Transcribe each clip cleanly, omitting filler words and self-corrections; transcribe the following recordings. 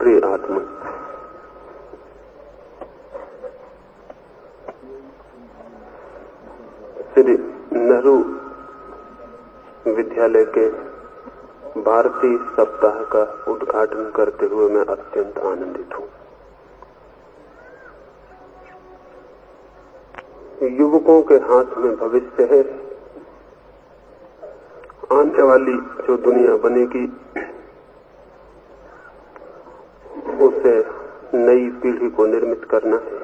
प्रिय आत्मा, श्री नेहरू विद्यालय के भारतीय सप्ताह का उद्घाटन करते हुए मैं अत्यंत आनंदित हूं। युवकों के हाथ में भविष्य है। आने वाली जो दुनिया बनेगी उसे नई पीढ़ी को निर्मित करना है।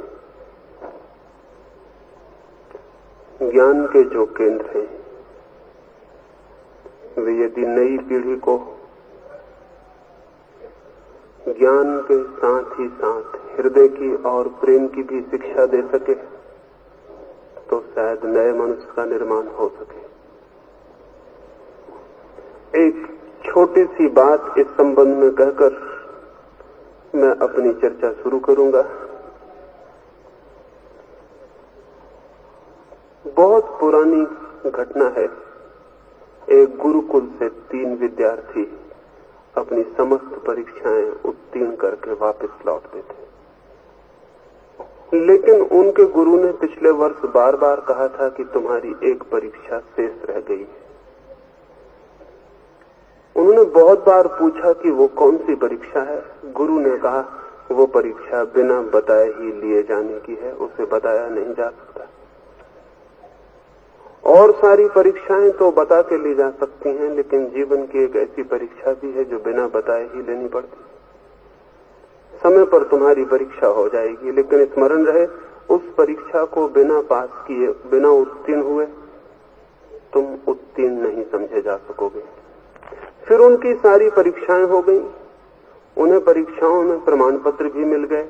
ज्ञान के जो केंद्र हैं वे यदि नई पीढ़ी को ज्ञान के साथ ही साथ हृदय की और प्रेम की भी शिक्षा दे सके तो शायद नए मनुष्य का निर्माण हो सके। एक छोटी सी बात इस संबंध में कहकर मैं अपनी चर्चा शुरू करूंगा। बहुत पुरानी घटना है। एक गुरुकुल से 3 विद्यार्थी अपनी समस्त परीक्षाएं उत्तीर्ण करके वापस लौटते थे, लेकिन उनके गुरु ने पिछले वर्ष बार बार कहा था कि तुम्हारी एक परीक्षा शेष रह गई है। उन्होंने बहुत बार पूछा कि वो कौन सी परीक्षा है। गुरु ने कहा वो परीक्षा बिना बताए ही लिए जाने की है, उसे बताया नहीं जा सकता। और सारी परीक्षाएं तो बता के ली जा सकती हैं, लेकिन जीवन की एक ऐसी परीक्षा भी है जो बिना बताए ही लेनी पड़ती। समय पर तुम्हारी परीक्षा हो जाएगी, लेकिन स्मरण रहे उस परीक्षा को बिना पास किए, बिना उत्तीर्ण हुए तुम उत्तीर्ण नहीं समझे जा सकोगे। फिर उनकी सारी परीक्षाएं हो गई, उन्हें परीक्षाओं में प्रमाण पत्र भी मिल गए।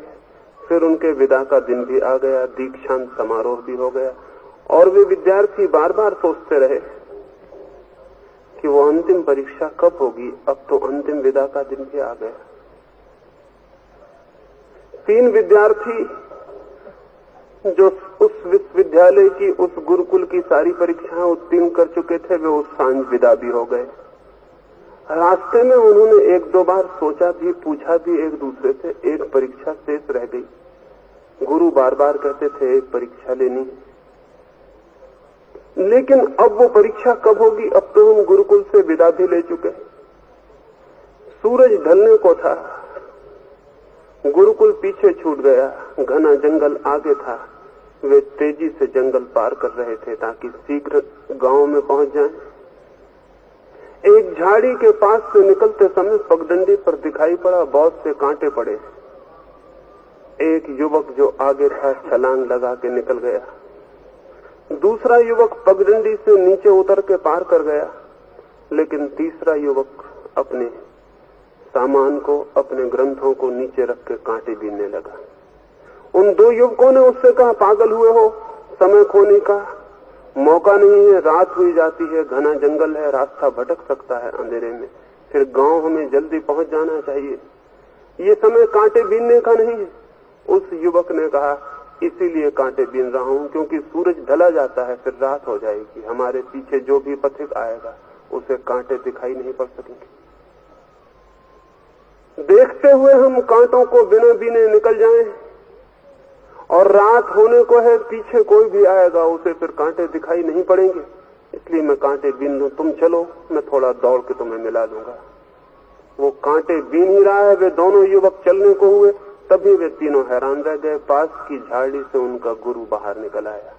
फिर उनके विदा का दिन भी आ गया, दीक्षांत समारोह भी हो गया, और वे विद्यार्थी बार बार सोचते रहे कि वो अंतिम परीक्षा कब होगी। अब तो अंतिम विदा का दिन भी आ गया। 3 विद्यार्थी जो उस विश्वविद्यालय की, उस गुरुकुल की सारी परीक्षाएं उत्तीर्ण कर चुके थे, वे उस सांझ विदा भी हो गए। रास्ते में उन्होंने 1-2 बार सोचा भी, पूछा भी एक दूसरे से, एक परीक्षा शेष रह गई। गुरु बार बार कहते थे एक परीक्षा लेनी है, लेकिन अब वो परीक्षा कब होगी। अब तो हम गुरुकुल से विदा भी ले चुके। सूरज ढलने को था, गुरुकुल पीछे छूट गया, घना जंगल आगे था। वे तेजी से जंगल पार कर रहे थे ताकि शीघ्र गांव में पहुंच जाएं। एक झाड़ी के पास से निकलते समय पगडंडी पर दिखाई पड़ा बहुत से कांटे पड़े। एक युवक जो आगे था छलांग लगा के निकल गया। दूसरा युवक पगडंडी से नीचे उतर के पार कर गया, लेकिन तीसरा युवक अपने सामान को, अपने ग्रंथों को नीचे रख के कांटे बीनने लगा। उन 2 युवकों ने उससे कहा, पागल हुए हो, समय खोने का मौका नहीं है, रात हुई जाती है, घना जंगल है, रास्ता भटक सकता है अंधेरे में, फिर गांव हमें जल्दी पहुंच जाना चाहिए, ये समय कांटे बीनने का नहीं है। उस युवक ने कहा, इसीलिए कांटे बीन रहा हूं क्योंकि सूरज ढला जाता है, फिर रात हो जाएगी, हमारे पीछे जो भी पथिक आएगा उसे कांटे दिखाई नहीं पड़ सकेंगे। देखते हुए हम कांटों को बिना बीने निकल जाएं, और रात होने को है, पीछे कोई भी आएगा उसे फिर कांटे दिखाई नहीं पड़ेंगे, इसलिए मैं कांटे बीन लूं। तुम चलो, मैं थोड़ा दौड़ के तुम्हें मिला लूंगा। वो कांटे बीन ही रहा है। वे दोनों युवक चलने को हुए, तभी वे तीनों हैरान रह गए। पास की झाड़ी से उनका गुरु बाहर निकल आया।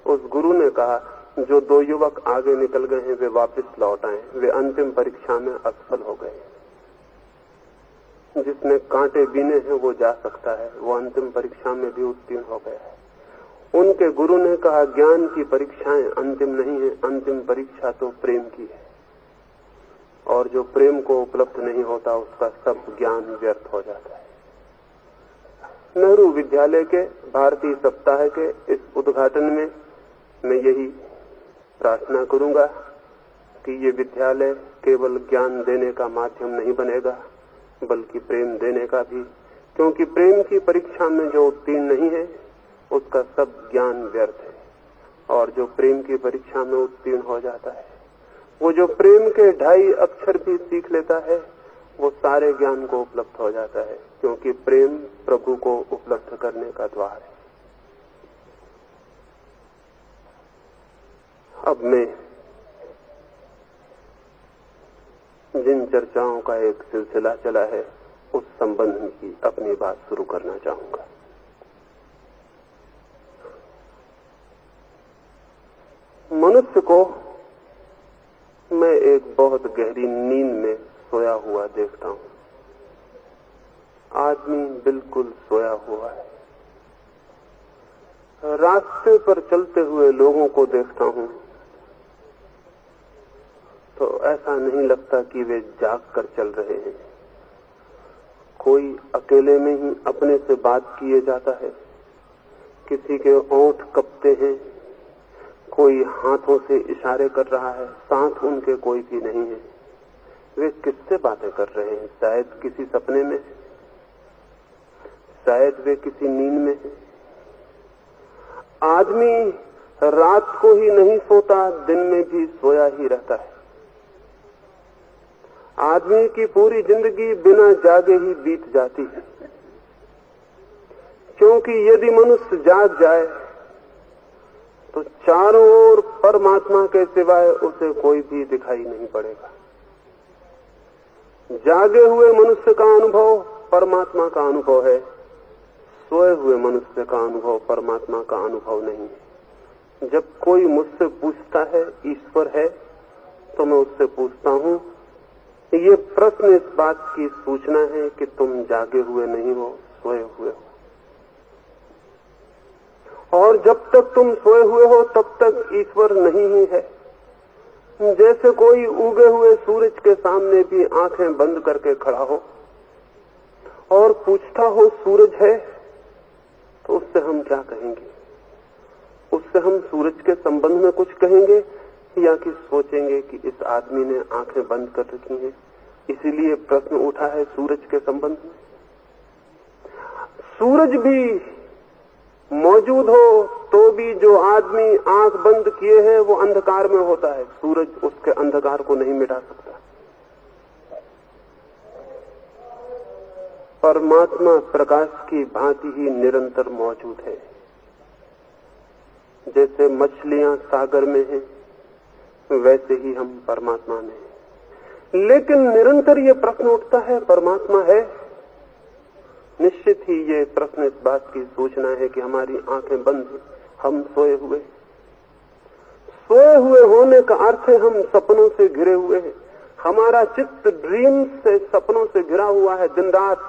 उस गुरु ने कहा, जो 2 युवक आगे निकल गए हैं वे वापस लौट आए, वे अंतिम परीक्षा में असफल हो गए। जिसने कांटे बीने हैं वो जा सकता है, वो अंतिम परीक्षा में भी उत्तीर्ण हो गया है। उनके गुरु ने कहा, ज्ञान की परीक्षाएं अंतिम नहीं है, अंतिम परीक्षा तो प्रेम की है, और जो प्रेम को उपलब्ध नहीं होता उसका सब ज्ञान व्यर्थ हो जाता है। नेहरू विद्यालय के भारतीय सप्ताह के इस उद्घाटन में मैं यही प्रार्थना करूंगा कि ये विद्यालय केवल ज्ञान देने का माध्यम नहीं बनेगा, बल्कि प्रेम देने का भी, क्योंकि प्रेम की परीक्षा में जो उत्तीर्ण नहीं है उसका सब ज्ञान व्यर्थ है, और जो प्रेम की परीक्षा में उत्तीर्ण हो जाता है, वो जो प्रेम के 2.5 अक्षर भी सीख लेता है वो सारे ज्ञान को उपलब्ध हो जाता है, क्योंकि प्रेम प्रभु को उपलब्ध करने का द्वार है। अब मैं जिन चर्चाओं का एक सिलसिला चला है उस संबंध की अपनी बात शुरू करना चाहूंगा। मनुष्य को मैं एक बहुत गहरी नींद में सोया हुआ देखता हूं। आदमी बिल्कुल सोया हुआ है। रास्ते पर चलते हुए लोगों को देखता हूं तो ऐसा नहीं लगता कि वे जाग कर चल रहे हैं। कोई अकेले में ही अपने से बात किए जाता है, किसी के ओंठ कपते हैं, कोई हाथों से इशारे कर रहा है, साथ उनके कोई भी नहीं है। वे किससे बातें कर रहे हैं? शायद किसी सपने में, शायद वे किसी नींद में है। आदमी रात को ही नहीं सोता, दिन में भी सोया ही रहता है। आदमी की पूरी जिंदगी बिना जागे ही बीत जाती है, क्योंकि यदि मनुष्य जाग जाए तो चारों ओर परमात्मा के सिवाय उसे कोई भी दिखाई नहीं पड़ेगा। जागे हुए मनुष्य का अनुभव परमात्मा का अनुभव है, सोए हुए मनुष्य का अनुभव परमात्मा का अनुभव नहीं है। जब कोई मुझसे पूछता है ईश्वर है, तो मैं उससे पूछता हूं, ये प्रश्न इस बात की सूचना है कि तुम जागे हुए नहीं हो, सोए हुए हो। और जब तक तुम सोए हुए हो तब तक ईश्वर नहीं ही है। जैसे कोई उगे हुए सूरज के सामने भी आंखें बंद करके खड़ा हो और पूछता हो सूरज है, तो उससे हम क्या कहेंगे? उससे हम सूरज के संबंध में कुछ कहेंगे या कि सोचेंगे कि इस आदमी ने आंखें बंद कर रखी हैं, इसीलिए प्रश्न उठा है सूरज के संबंध में। सूरज भी मौजूद हो तो भी जो आदमी आंख बंद किए है वो अंधकार में होता है। सूरज उसके अंधकार को नहीं मिटा सकता। परमात्मा प्रकाश की भांति ही निरंतर मौजूद है। जैसे मछलियां सागर में हैं, वैसे ही हम परमात्मा में हैं। लेकिन निरंतर ये प्रश्न उठता है, परमात्मा है? निश्चित ही ये प्रश्न इस बात की सूचना है कि हमारी आंखें बंद हैं, हम सोए हुए। सोए हुए होने का अर्थ है हम सपनों से घिरे हुए हैं। हमारा चित्त ड्रीम से, सपनों से घिरा हुआ है दिन रात।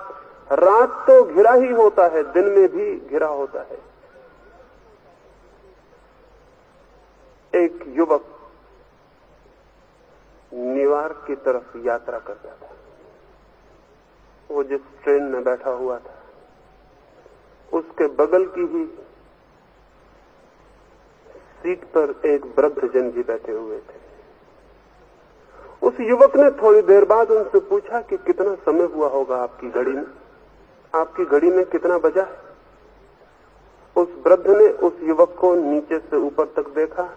रात तो घिरा ही होता है, दिन में भी घिरा होता है। एक युवक न्यूयॉर्क की तरफ यात्रा कर रहा था। वो जिस ट्रेन में बैठा हुआ था, उसके बगल की ही सीट पर एक वृद्धजन भी बैठे हुए थे। उस युवक ने थोड़ी देर बाद उनसे पूछा कि कितना समय हुआ होगा आपकी घड़ी में? आपकी घड़ी में कितना बजा है? उस वृद्ध ने उस युवक को नीचे से ऊपर तक देखा।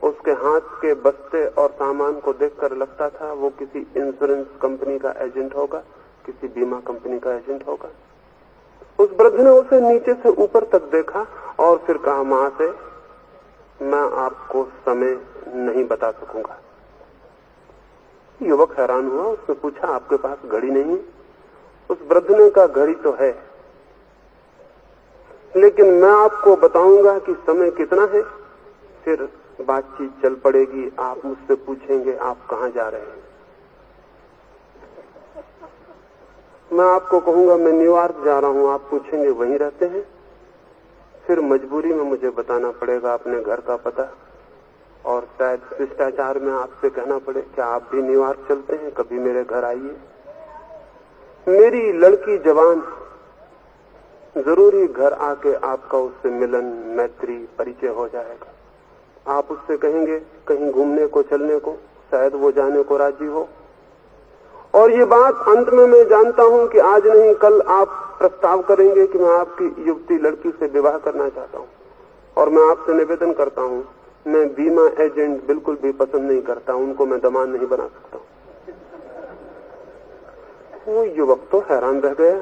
उसके हाथ के बस्ते और सामान को देखकर लगता था वो किसी इंश्योरेंस कंपनी का एजेंट होगा, किसी बीमा कंपनी का एजेंट होगा। उस वृद्ध ने उसे नीचे से ऊपर तक देखा और फिर कहा, मां से मैं आपको समय नहीं बता सकूंगा। युवक हैरान हुआ। उसने पूछा, आपके पास घड़ी नहीं? उस वृद्ध ने कहा, घड़ी तो है, लेकिन मैं आपको बताऊंगा कि समय कितना है, फिर बातचीत चल पड़ेगी। आप मुझसे पूछेंगे आप कहां जा रहे हैं। मैं आपको कहूंगा मैं न्यूयॉर्क जा रहा हूं, आप पूछेंगे वहीं रहते हैं। फिर मजबूरी में मुझे बताना पड़ेगा अपने घर का पता, और शायद शिष्टाचार में आपसे कहना पड़े क्या आप भी न्यूयॉर्क चलते हैं, कभी मेरे घर आइए। मेरी लड़की जवान, जरूरी घर आके आपका उससे मिलन, मैत्री, परिचय हो जाएगा। आप उससे कहेंगे कहीं घूमने को, चलने को, शायद वो जाने को राजी हो। और ये बात अंत में मैं जानता हूं कि आज नहीं कल आप प्रस्ताव करेंगे कि मैं आपकी युवती लड़की से विवाह करना चाहता हूं। और मैं आपसे निवेदन करता हूं, मैं बीमा एजेंट बिल्कुल भी पसंद नहीं करता, उनको मैं दामाद नहीं बना सकता। वो युवक तो हैरान रह गया।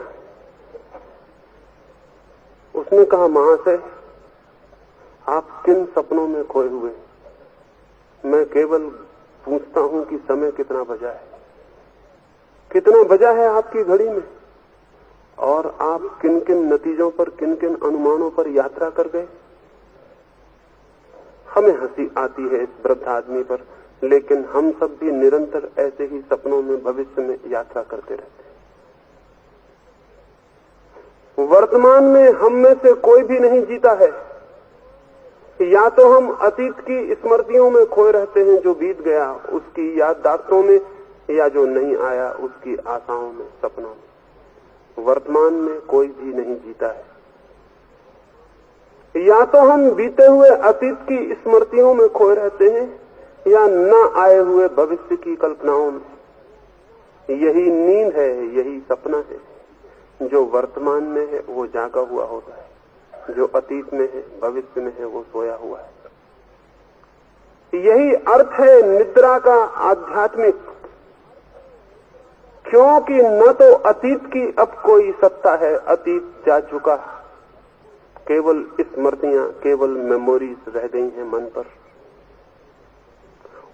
उसने कहा, महाशय, आप किन सपनों में खोए हुए? मैं केवल पूछता हूं कि समय कितना बजा है, कितना बजा है आपकी घड़ी में, और आप किन किन नतीजों पर, किन किन अनुमानों पर यात्रा कर गए। हमें हंसी आती है इस वृद्ध आदमी पर, लेकिन हम सब भी निरंतर ऐसे ही सपनों में, भविष्य में यात्रा करते रहते हैं। वर्तमान में हम में से कोई भी नहीं जीता है। या तो हम अतीत की स्मृतियों में खोए रहते हैं, जो बीत गया उसकी याददाश्तों में, या जो नहीं आया उसकी आशाओं में, सपनों में। वर्तमान में कोई भी नहीं जीता है। या तो हम बीते हुए अतीत की स्मृतियों में खोए रहते हैं, या न आए हुए भविष्य की कल्पनाओं में। यही नींद है, यही सपना है। जो वर्तमान में है वो जागा हुआ होता है, जो अतीत में है, भविष्य में है, वो सोया हुआ है। यही अर्थ है निद्रा का आध्यात्मिक, क्योंकि न तो अतीत की अब कोई सत्ता है, अतीत जा चुका, केवल स्मृतियां, केवल मेमोरीज रह गई हैं मन पर।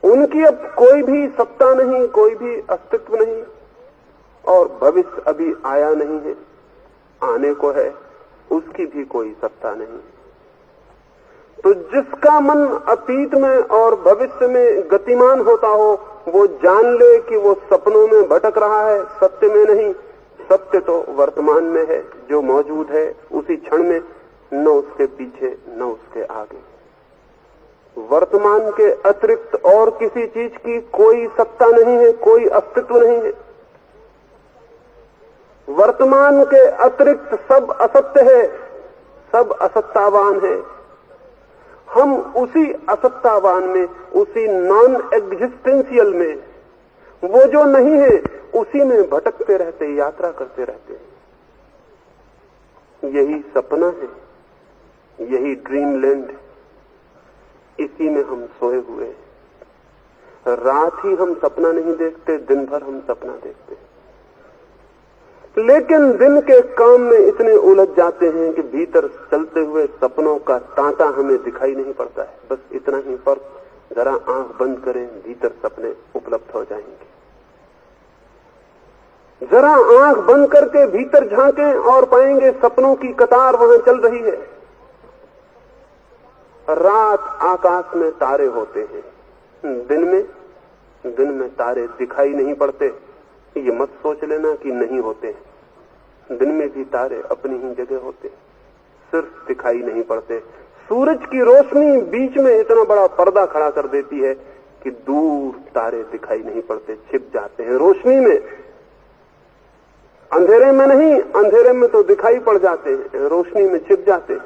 उनकी अब कोई भी सत्ता नहीं, कोई भी अस्तित्व नहीं, और भविष्य अभी आया नहीं है, आने को है, उसकी भी कोई सत्ता नहीं। तो जिसका मन अतीत में और भविष्य में गतिमान होता हो, वो जान ले कि वो सपनों में भटक रहा है, सत्य में नहीं। सत्य तो वर्तमान में है, जो मौजूद है उसी क्षण में, न उसके पीछे न उसके आगे। वर्तमान के अतिरिक्त और किसी चीज की कोई सत्ता नहीं है, कोई अस्तित्व नहीं है। वर्तमान के अतिरिक्त सब असत्य है, सब असत्तावान है। हम उसी असत्तावान में, उसी नॉन एग्जिस्टेंशियल में, वो जो नहीं है उसी में भटकते रहते, यात्रा करते रहते। यही सपना है, यही ड्रीम लैंड, इसी में हम सोए हुए हैं। रात ही हम सपना नहीं देखते, दिन भर हम सपना देखते हैं। लेकिन दिन के काम में इतने उलझ जाते हैं कि भीतर चलते हुए सपनों का तांता हमें दिखाई नहीं पड़ता है। बस इतना ही फर्क, जरा आंख बंद करें, भीतर सपने उपलब्ध हो जाएंगे। जरा आंख बंद करके भीतर झांकें और पाएंगे सपनों की कतार वहां चल रही है। रात आकाश में तारे होते हैं, दिन में तारे दिखाई नहीं पड़ते। ये मत सोच लेना कि नहीं होते। दिन में भी तारे अपनी ही जगह होते, सिर्फ दिखाई नहीं पड़ते। सूरज की रोशनी बीच में इतना बड़ा पर्दा खड़ा कर देती है कि दूर तारे दिखाई नहीं पड़ते, छिप जाते हैं रोशनी में। अंधेरे में नहीं, अंधेरे में तो दिखाई पड़ जाते हैं, रोशनी में छिप जाते हैं।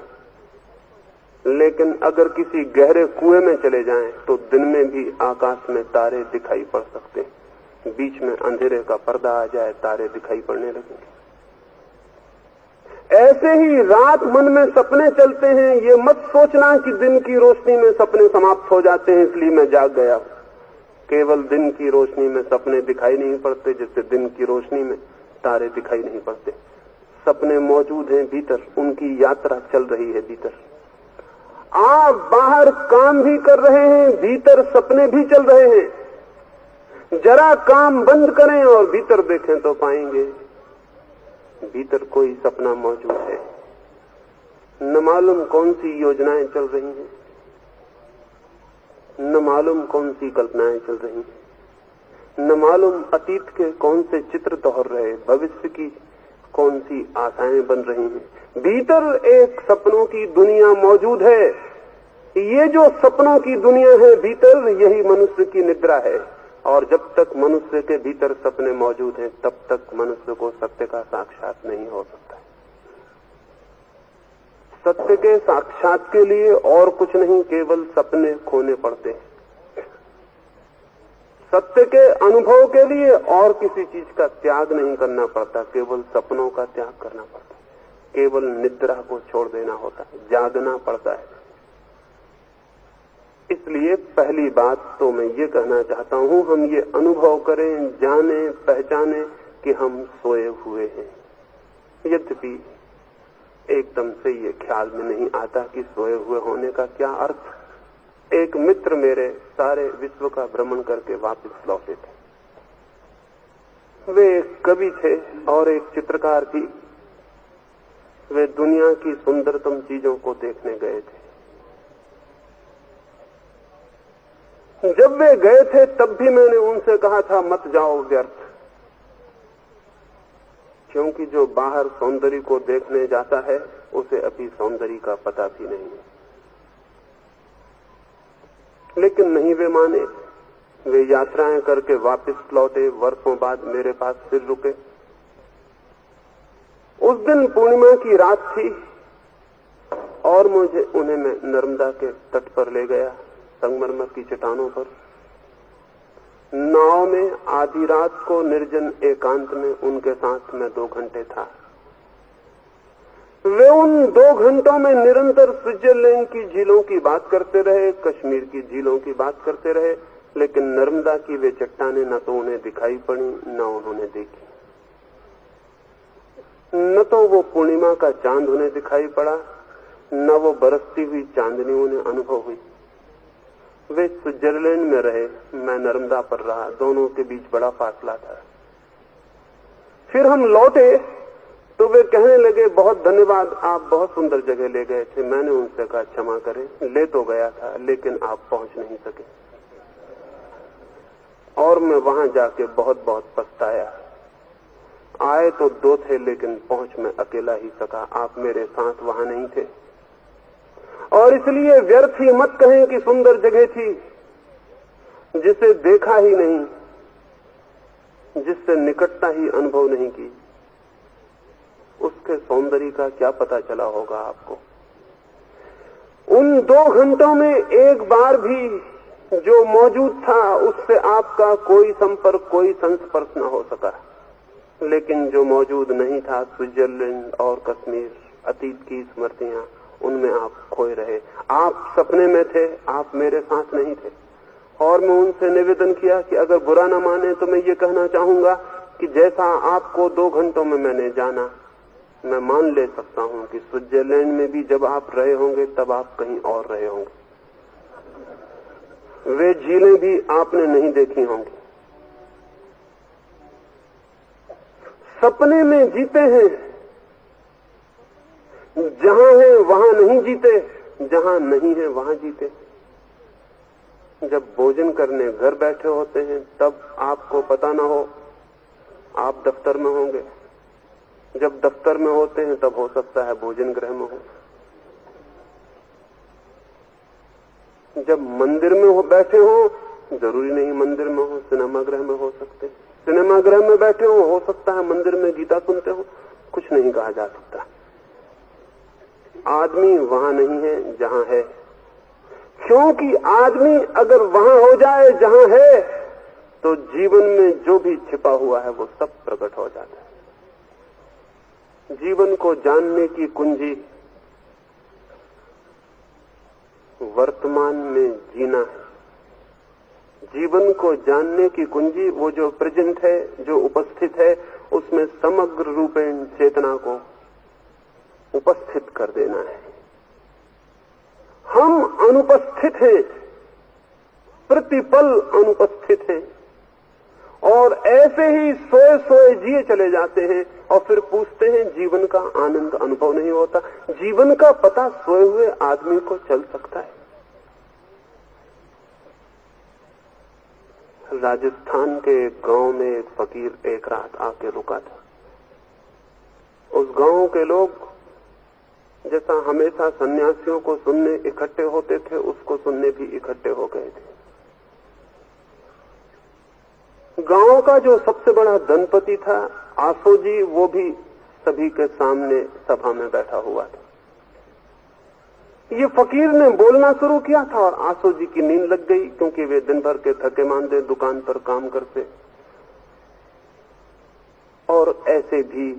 लेकिन अगर किसी गहरे कुएं में चले जाएं तो दिन में भी आकाश में तारे दिखाई पड़ सकते हैं। बीच में अंधेरे का पर्दा आ जाए, तारे दिखाई पड़ने लगेंगे। ऐसे ही रात मन में सपने चलते हैं। ये मत सोचना कि दिन की रोशनी में सपने समाप्त हो जाते हैं इसलिए मैं जाग गया। केवल दिन की रोशनी में सपने दिखाई नहीं पड़ते, जैसे दिन की रोशनी में तारे दिखाई नहीं पड़ते। सपने मौजूद हैं भीतर, उनकी यात्रा चल रही है भीतर। आप बाहर काम भी कर रहे हैं, भीतर सपने भी चल रहे हैं। जरा काम बंद करें और भीतर देखें तो पाएंगे भीतर कोई सपना मौजूद है। न मालूम कौन सी योजनाएं चल रही हैं, न मालूम कौन सी कल्पनाएं चल रही हैं, न मालूम अतीत के कौन से चित्र दोहर रहे, भविष्य की कौन सी आशाएं बन रही हैं। भीतर एक सपनों की दुनिया मौजूद है। ये जो सपनों की दुनिया है भीतर, यही मनुष्य की निद्रा है। और जब तक मनुष्य के भीतर सपने मौजूद हैं, तब तक मनुष्य को सत्य का साक्षात नहीं हो सकता। सत्य के साक्षात के लिए और कुछ नहीं, केवल सपने खोने पड़ते हैं। सत्य के अनुभव के लिए और किसी चीज का त्याग नहीं करना पड़ता, केवल सपनों का त्याग करना पड़ता है। केवल निद्रा को छोड़ देना होता है, जागना पड़ता है। इसलिए पहली बात तो मैं ये कहना चाहता हूं, हम ये अनुभव करें, जाने, पहचाने कि हम सोए हुए हैं। यद्यपि एकदम से ये ख्याल में नहीं आता कि सोए हुए होने का क्या अर्थ। एक मित्र मेरे सारे विश्व का भ्रमण करके वापस लौटे थे। वे एक कवि थे और एक चित्रकार भी। वे दुनिया की सुंदरतम चीजों को देखने गए थे। जब वे गए थे तब भी मैंने उनसे कहा था मत जाओ व्यर्थ, क्योंकि जो बाहर सौंदर्य को देखने जाता है उसे अभी सौंदर्य का पता भी नहीं है। लेकिन नहीं वे माने। वे यात्राएं करके वापस लौटे। वर्षों बाद मेरे पास फिर रुके। उस दिन पूर्णिमा की रात थी और मुझे उन्हें मैं नर्मदा के तट पर ले गया, संगमरमर की चट्टानों पर। नाव में आधी रात को निर्जन एकांत में उनके साथ मैं 2 घंटे था। वे उन 2 घंटों में निरंतर स्विट्जरलैंड की झीलों की बात करते रहे, कश्मीर की झीलों की बात करते रहे, लेकिन नर्मदा की वे चट्टानें न तो उन्हें दिखाई पड़ी न उन्होंने देखी। न तो वो पूर्णिमा का चांद उन्हें दिखाई पड़ा, न वो बरसती हुई चांदनी उन्हें अनुभव हुई। वे स्विट्जरलैंड में रहे, मैं नर्मदा पर रहा। दोनों के बीच बड़ा फासला था। फिर हम लौटे तो वे कहने लगे बहुत धन्यवाद, आप बहुत सुंदर जगह ले गए थे। मैंने उनसे कहा क्षमा करें, ले तो गया था लेकिन आप पहुंच नहीं सके। और मैं वहां जाके बहुत बहुत पछताया। आए तो 2 थे लेकिन पहुंच मैं अकेला ही सका। आप मेरे साथ वहां नहीं थे। और इसलिए व्यर्थ ही मत कहें कि सुंदर जगह थी। जिसे देखा ही नहीं, जिससे निकटता ही अनुभव नहीं की, उसके सौंदर्य का क्या पता चला होगा आपको। उन 2 घंटों में एक बार भी जो मौजूद था उससे आपका कोई संपर्क, कोई संस्पर्श न हो सका। लेकिन जो मौजूद नहीं था, स्विट्जरलैंड और कश्मीर, अतीत की स्मृतियां, उनमें आप खोए रहे। आप सपने में थे, आप मेरे साथ नहीं थे। और मैं उनसे निवेदन किया कि अगर बुरा न माने तो मैं ये कहना चाहूंगा कि जैसा आपको 2 घंटों में मैंने जाना, मैं मान ले सकता हूं कि स्विट्जरलैंड में भी जब आप रहे होंगे तब आप कहीं और रहे होंगे। वे झीलें भी आपने नहीं देखी होंगी। सपने में जीते हैं, जहां है वहां नहीं जीते, जहां नहीं है वहां जीते। जब भोजन करने घर बैठे होते हैं तब आपको पता ना हो आप दफ्तर में होंगे। जब दफ्तर में होते हैं तब हो सकता है भोजन गृह में हो। जब मंदिर में हो बैठे हो, जरूरी नहीं मंदिर में हो, सिनेमा गृह में हो सकते। सिनेमा गृह में बैठे हो सकता है मंदिर में गीता सुनते हो। कुछ नहीं कहा जा सकता। आदमी वहां नहीं है जहां है, क्योंकि आदमी अगर वहां हो जाए जहां है तो जीवन में जो भी छिपा हुआ है वो सब प्रकट हो जाता है। जीवन को जानने की कुंजी वर्तमान में जीना है। जीवन को जानने की कुंजी वो जो प्रेजेंट है, जो उपस्थित है, उसमें समग्र रूपेण चेतना को उपस्थित कर देना है। हम अनुपस्थित हैं, प्रतिपल अनुपस्थित हैं और ऐसे ही सोए सोए जिए चले जाते हैं और फिर पूछते हैं जीवन का आनंद अनुभव नहीं होता। जीवन का पता सोए हुए आदमी को चल सकता है। राजस्थान के एक गांव में एक फकीर एक रात आके रुका था। उस गांव के लोग जैसा हमेशा सन्यासियों को सुनने इकट्ठे होते थे, उसको सुनने भी इकट्ठे हो गए थे। गांव का जो सबसे बड़ा धनपति था आसोजी, वो भी सभी के सामने सभा में बैठा हुआ था। ये फकीर ने बोलना शुरू किया था और आसोजी की नींद लग गई, क्योंकि वे दिन भर के थके मांदे दुकान पर काम करते। और ऐसे भी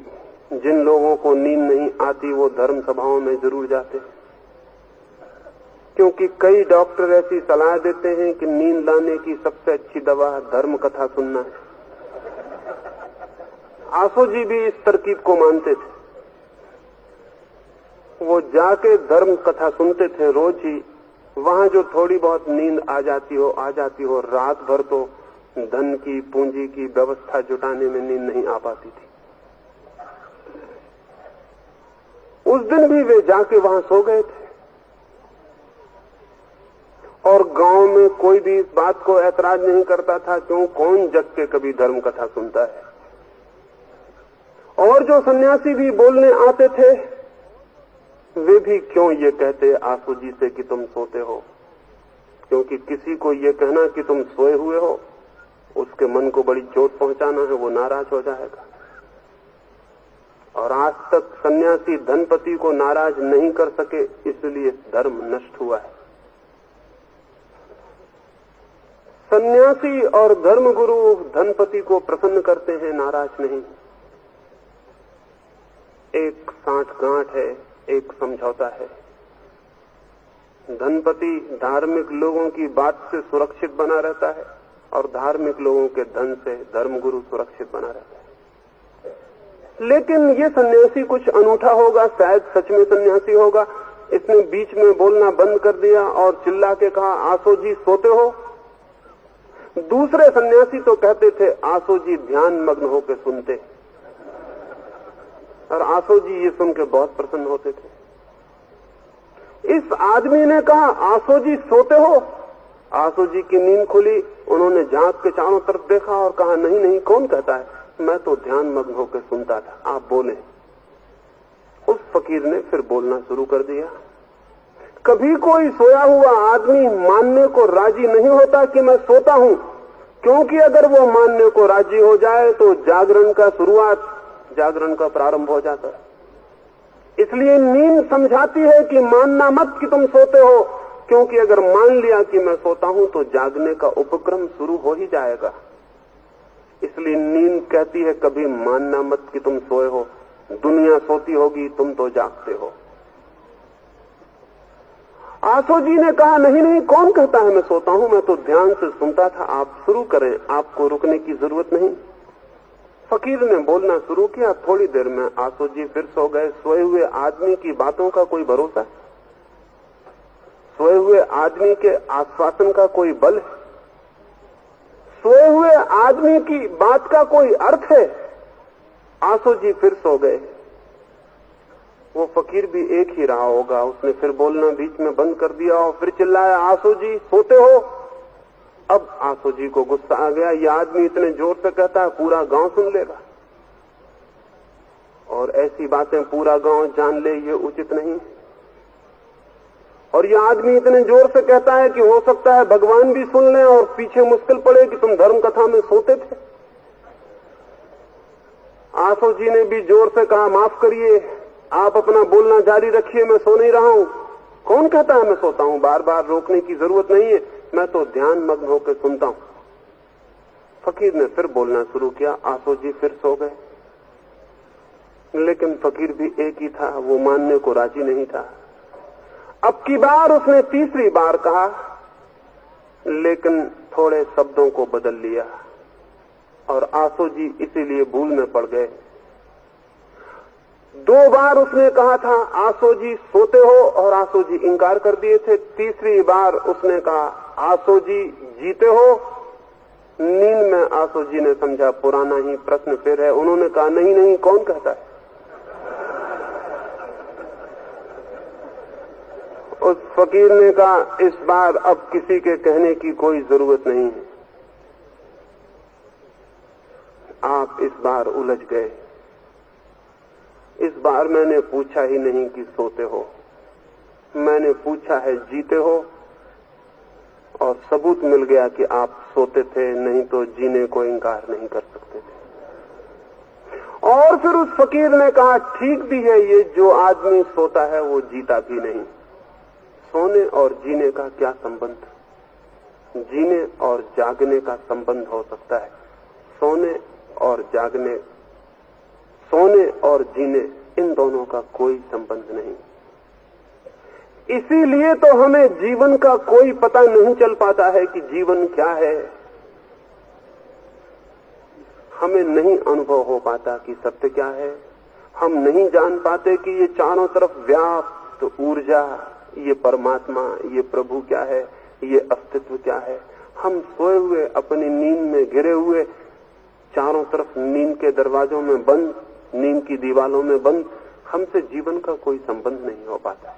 जिन लोगों को नींद नहीं आती वो धर्म सभाओं में जरूर जाते, क्योंकि कई डॉक्टर ऐसी सलाह देते हैं कि नींद लाने की सबसे अच्छी दवा धर्म कथा सुनना है। आसोजी भी इस तरकीब को मानते थे। वो जाके धर्म कथा सुनते थे रोज ही। वहां जो थोड़ी बहुत नींद आ जाती हो, रात भर तो धन की पूंजी की व्यवस्था जुटाने में नींद नहीं आ पाती थी। उस दिन भी वे जाके वहां सो गए थे और गांव में कोई भी इस बात को ऐतराज नहीं करता था, क्यों, कौन जग के कभी धर्म कथा सुनता है। और जो सन्यासी भी बोलने आते थे वे भी क्यों ये कहते आसुजी से कि तुम सोते हो, क्योंकि किसी को ये कहना कि तुम सोए हुए हो उसके मन को बड़ी चोट पहुंचाना है, वो नाराज हो जाएगा। और आज तक सन्यासी धनपति को नाराज नहीं कर सके, इसलिए धर्म नष्ट हुआ है। सन्यासी और धर्मगुरु धनपति को प्रसन्न करते हैं, नाराज नहीं। एक साठगांठ है, एक समझौता है। धनपति धार्मिक लोगों की बात से सुरक्षित बना रहता है और धार्मिक लोगों के धन से धर्मगुरु सुरक्षित बना रहता है। लेकिन ये सन्यासी कुछ अनूठा होगा, शायद सच में सन्यासी होगा। इसने बीच में बोलना बंद कर दिया और चिल्ला के कहा, आसो जी सोते हो। दूसरे सन्यासी तो कहते थे आसो जी ध्यान मग्न होकर सुनते, और आसो जी ये सुन के बहुत प्रसन्न होते थे। इस आदमी ने कहा, आसो जी सोते हो। आसो जी की नींद खुली, उन्होंने झांक के चारों तरफ देखा और कहा, नहीं नहीं, कौन कहता है, मैं तो ध्यान मग्न होकर सुनता था, आप बोले। उस फकीर ने फिर बोलना शुरू कर दिया। कभी कोई सोया हुआ आदमी मानने को राजी नहीं होता कि मैं सोता हूं, क्योंकि अगर वो मानने को राजी हो जाए तो जागरण का प्रारंभ हो जाता है। इसलिए नींद समझाती है कि मानना मत कि तुम सोते हो, क्योंकि अगर मान लिया कि मैं सोता हूं तो जागने का उपक्रम शुरू हो ही जाएगा। इसलिए नींद कहती है कभी मानना मत कि तुम सोए हो, दुनिया सोती होगी, तुम तो जागते हो। आसो जी ने कहा, नहीं नहीं, कौन कहता है मैं सोता हूं, मैं तो ध्यान से सुनता था, आप शुरू करें, आपको रुकने की जरूरत नहीं। फकीर ने बोलना शुरू किया। थोड़ी देर में आसो जी फिर सो गए। सोए हुए आदमी की बातों का कोई भरोसा, सोए हुए आदमी के आश्वासन का कोई बल है, सोए हुए आदमी की बात का कोई अर्थ है। आसो जी फिर सो गए। वो फकीर भी एक ही रहा होगा, उसने फिर बोलना बीच में बंद कर दिया और फिर चिल्लाया, आसो जी सोते हो। अब आसो जी को गुस्सा आ गया, यह आदमी इतने जोर से कहता है पूरा गांव सुन लेगा, और ऐसी बातें पूरा गांव जान ले ये उचित नहीं। और यह आदमी इतने जोर से कहता है कि हो सकता है भगवान भी सुन लें और पीछे मुश्किल पड़े कि तुम धर्म कथा में सोते थे। आसो जी ने भी जोर से कहा, माफ करिए, आप अपना बोलना जारी रखिए, मैं सो नहीं रहा हूं। कौन कहता है मैं सोता हूं, बार बार रोकने की जरूरत नहीं है, मैं तो ध्यान मग्न होकर सुनता हूं। फकीर ने फिर बोलना शुरू किया। आसो जी फिर सो गए। लेकिन फकीर भी एक ही था, वो मानने को राजी नहीं था। अब की बार उसने तीसरी बार कहा, लेकिन थोड़े शब्दों को बदल लिया, और आसो जी इसीलिए भूल में पड़ गए। 2 बार उसने कहा था आसो जी सोते हो, और आसो जी इंकार कर दिए थे। तीसरी बार उसने कहा, आसो जी जीते हो। नींद में आसो जी ने समझा पुराना ही प्रश्न फिर है। उन्होंने कहा, नहीं नहीं, कौन कहता है। उस फकीर ने कहा, इस बार अब किसी के कहने की कोई जरूरत नहीं है, आप इस बार उलझ गए। इस बार मैंने पूछा ही नहीं कि सोते हो, मैंने पूछा है जीते हो, और सबूत मिल गया कि आप सोते थे, नहीं तो जीने को इंकार नहीं कर सकते थे। और फिर उस फकीर ने कहा, ठीक भी है, ये जो आदमी सोता है वो जीता भी नहीं। सोने और जीने का क्या संबंध, जीने और जागने का संबंध हो सकता है, सोने और जागने, सोने और जीने, इन दोनों का कोई संबंध नहीं। इसीलिए तो हमें जीवन का कोई पता नहीं चल पाता है कि जीवन क्या है। हमें नहीं अनुभव हो पाता कि सत्य क्या है। हम नहीं जान पाते कि ये चारों तरफ व्याप्त ऊर्जा, ये परमात्मा, ये प्रभु क्या है, ये अस्तित्व क्या है। हम सोए हुए अपनी नींद में घिरे हुए, चारों तरफ नींद के दरवाजों में बंद, नींद की दीवालों में बंद, हमसे जीवन का कोई संबंध नहीं हो पाता।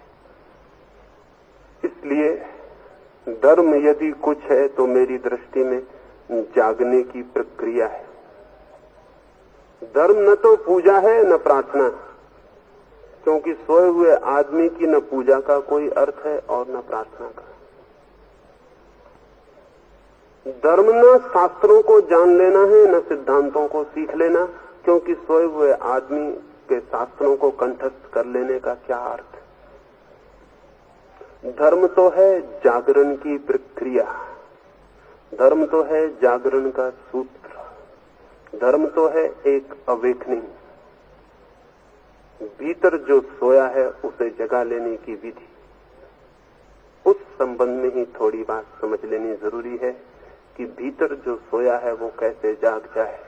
इसलिए धर्म यदि कुछ है तो मेरी दृष्टि में जागने की प्रक्रिया है। धर्म न तो पूजा है न प्रार्थना, क्योंकि सोए हुए आदमी की न पूजा का कोई अर्थ है और न प्रार्थना का। धर्म न शास्त्रों को जान लेना है न सिद्धांतों को सीख लेना, क्योंकि सोए हुए आदमी के शास्त्रों को कंठस्थ कर लेने का क्या अर्थ। धर्म तो है जागरण की प्रक्रिया, धर्म तो है जागरण का सूत्र, धर्म तो है एक अवेकनिंग। भीतर जो सोया है उसे जगा लेने की विधि, उस संबंध में ही थोड़ी बात समझ लेनी जरूरी है कि भीतर जो सोया है वो कैसे जाग जाए,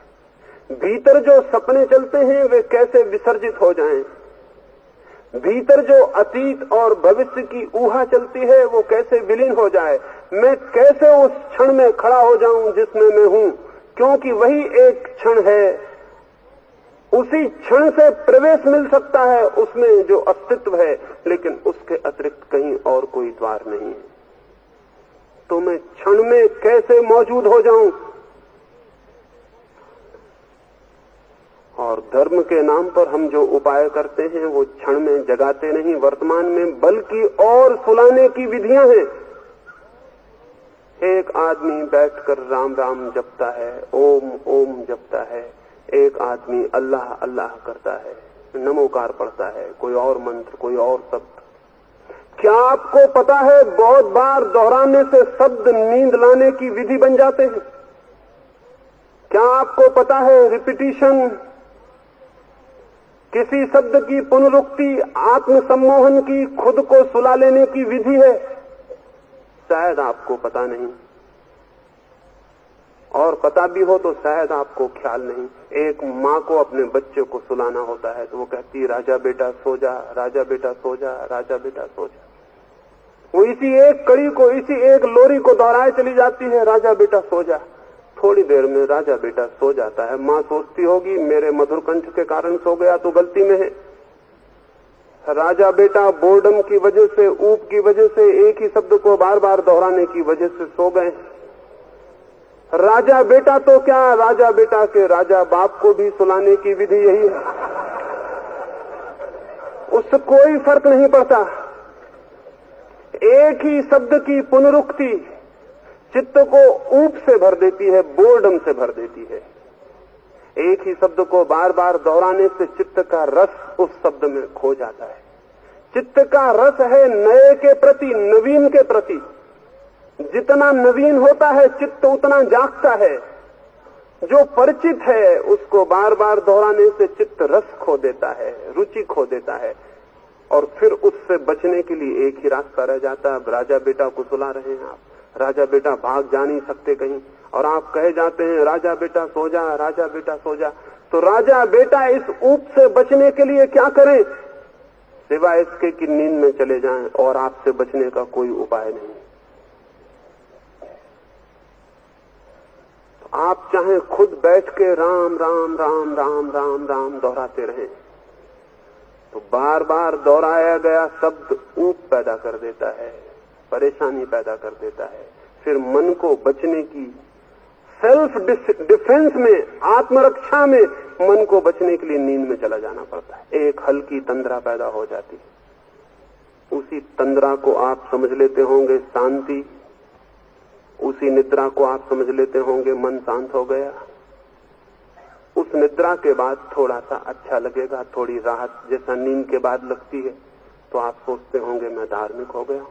भीतर जो सपने चलते हैं वे कैसे विसर्जित हो जाएं, भीतर जो अतीत और भविष्य की ऊहा चलती है वो कैसे विलीन हो जाए। मैं कैसे उस क्षण में खड़ा हो जाऊं जिसमें मैं हूं, क्योंकि वही एक क्षण है, उसी क्षण से प्रवेश मिल सकता है उसमें जो अस्तित्व है, लेकिन उसके अतिरिक्त कहीं और कोई द्वार नहीं है। तो मैं क्षण में कैसे मौजूद हो जाऊं। और धर्म के नाम पर हम जो उपाय करते हैं वो क्षण में जगाते नहीं वर्तमान में, बल्कि और सुलाने की विधियां हैं। एक आदमी बैठकर राम राम जपता है, ओम ओम जपता है, एक आदमी अल्लाह अल्लाह करता है, नमोकार पढ़ता है, कोई और मंत्र, कोई और शब्द। क्या आपको पता है बहुत बार दोहराने से शब्द नींद लाने की विधि बन जाते हैं? क्या आपको पता है रिपीटिशन, किसी शब्द की पुनरुक्ति आत्मसम्मोहन की, खुद को सुला लेने की विधि है? शायद आपको पता नहीं, और पता भी हो तो शायद आपको ख्याल नहीं। एक माँ को अपने बच्चे को सुलाना होता है तो वो कहती है राजा बेटा सो जा, राजा बेटा सो जा, राजा बेटा सो जा। वो इसी एक कड़ी को, इसी एक लोरी को दोहराए चली जाती है, राजा बेटा सो जा। थोड़ी देर में राजा बेटा सो जाता है। माँ सोचती होगी मेरे मधुर कंठ के कारण सो गया तो गलती में है। राजा बेटा बोर्डम की वजह से, ऊप की वजह से, एक ही शब्द को बार बार दोहराने की वजह से सो गए। राजा बेटा तो क्या, राजा बेटा के राजा बाप को भी सुलाने की विधि यही है। उससे कोई फर्क नहीं पड़ता। एक ही शब्द की पुनरुक्ति चित्त को ऊप से भर देती है, बोर्डम से भर देती है। एक ही शब्द को बार बार दोहराने से चित्त का रस उस शब्द में खो जाता है। चित्त का रस है नए के प्रति, नवीन के प्रति। जितना नवीन होता है चित्त उतना जागता है। जो परिचित है उसको बार बार दोहराने से चित्त रस खो देता है, रुचि खो देता है, और फिर उससे बचने के लिए एक ही रास्ता रह जाता है। अब राजा बेटा को सुला रहे हैं आप, राजा बेटा भाग जा नहीं सकते कहीं, और आप कहे जाते हैं राजा बेटा सो जा, राजा बेटा सो जा। तो राजा बेटा इस ऊप से बचने के लिए क्या करें, सिवाय इसके कि नींद में चले जाएं, और आपसे बचने का कोई उपाय नहीं। तो आप चाहे खुद बैठ के राम राम राम राम राम राम दोहराते रहें, तो बार बार दोहराया गया शब्द ऊप पैदा कर देता है, परेशानी पैदा कर देता है। फिर मन को बचने की, सेल्फ डिफेंस में, आत्मरक्षा में मन को बचने के लिए नींद में चला जाना पड़ता है। एक हल्की तंद्रा पैदा हो जाती है। उसी तंद्रा को आप समझ लेते होंगे शांति, उसी निद्रा को आप समझ लेते होंगे मन शांत हो गया। उस निद्रा के बाद थोड़ा सा अच्छा लगेगा, थोड़ी राहत जैसा नींद के बाद लगती है, तो आप सोचते होंगे मैं धार्मिक हो गया।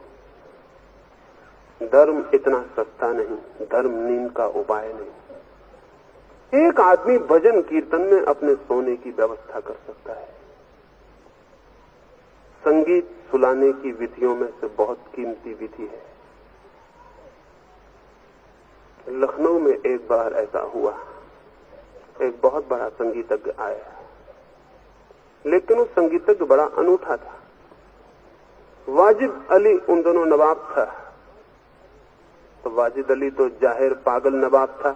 धर्म इतना सस्ता नहीं, धर्म नींद का उपाय नहीं। एक आदमी भजन कीर्तन में अपने सोने की व्यवस्था कर सकता है। संगीत सुलाने की विधियों में से बहुत कीमती विधि है। लखनऊ में एक बार ऐसा हुआ, एक बहुत बड़ा संगीतज्ञ आया, लेकिन उस संगीतज्ञ बड़ा अनूठा था। वाजिद अली उन दोनों नवाब था। तो वाजिद अली तो जाहिर पागल नवाब था।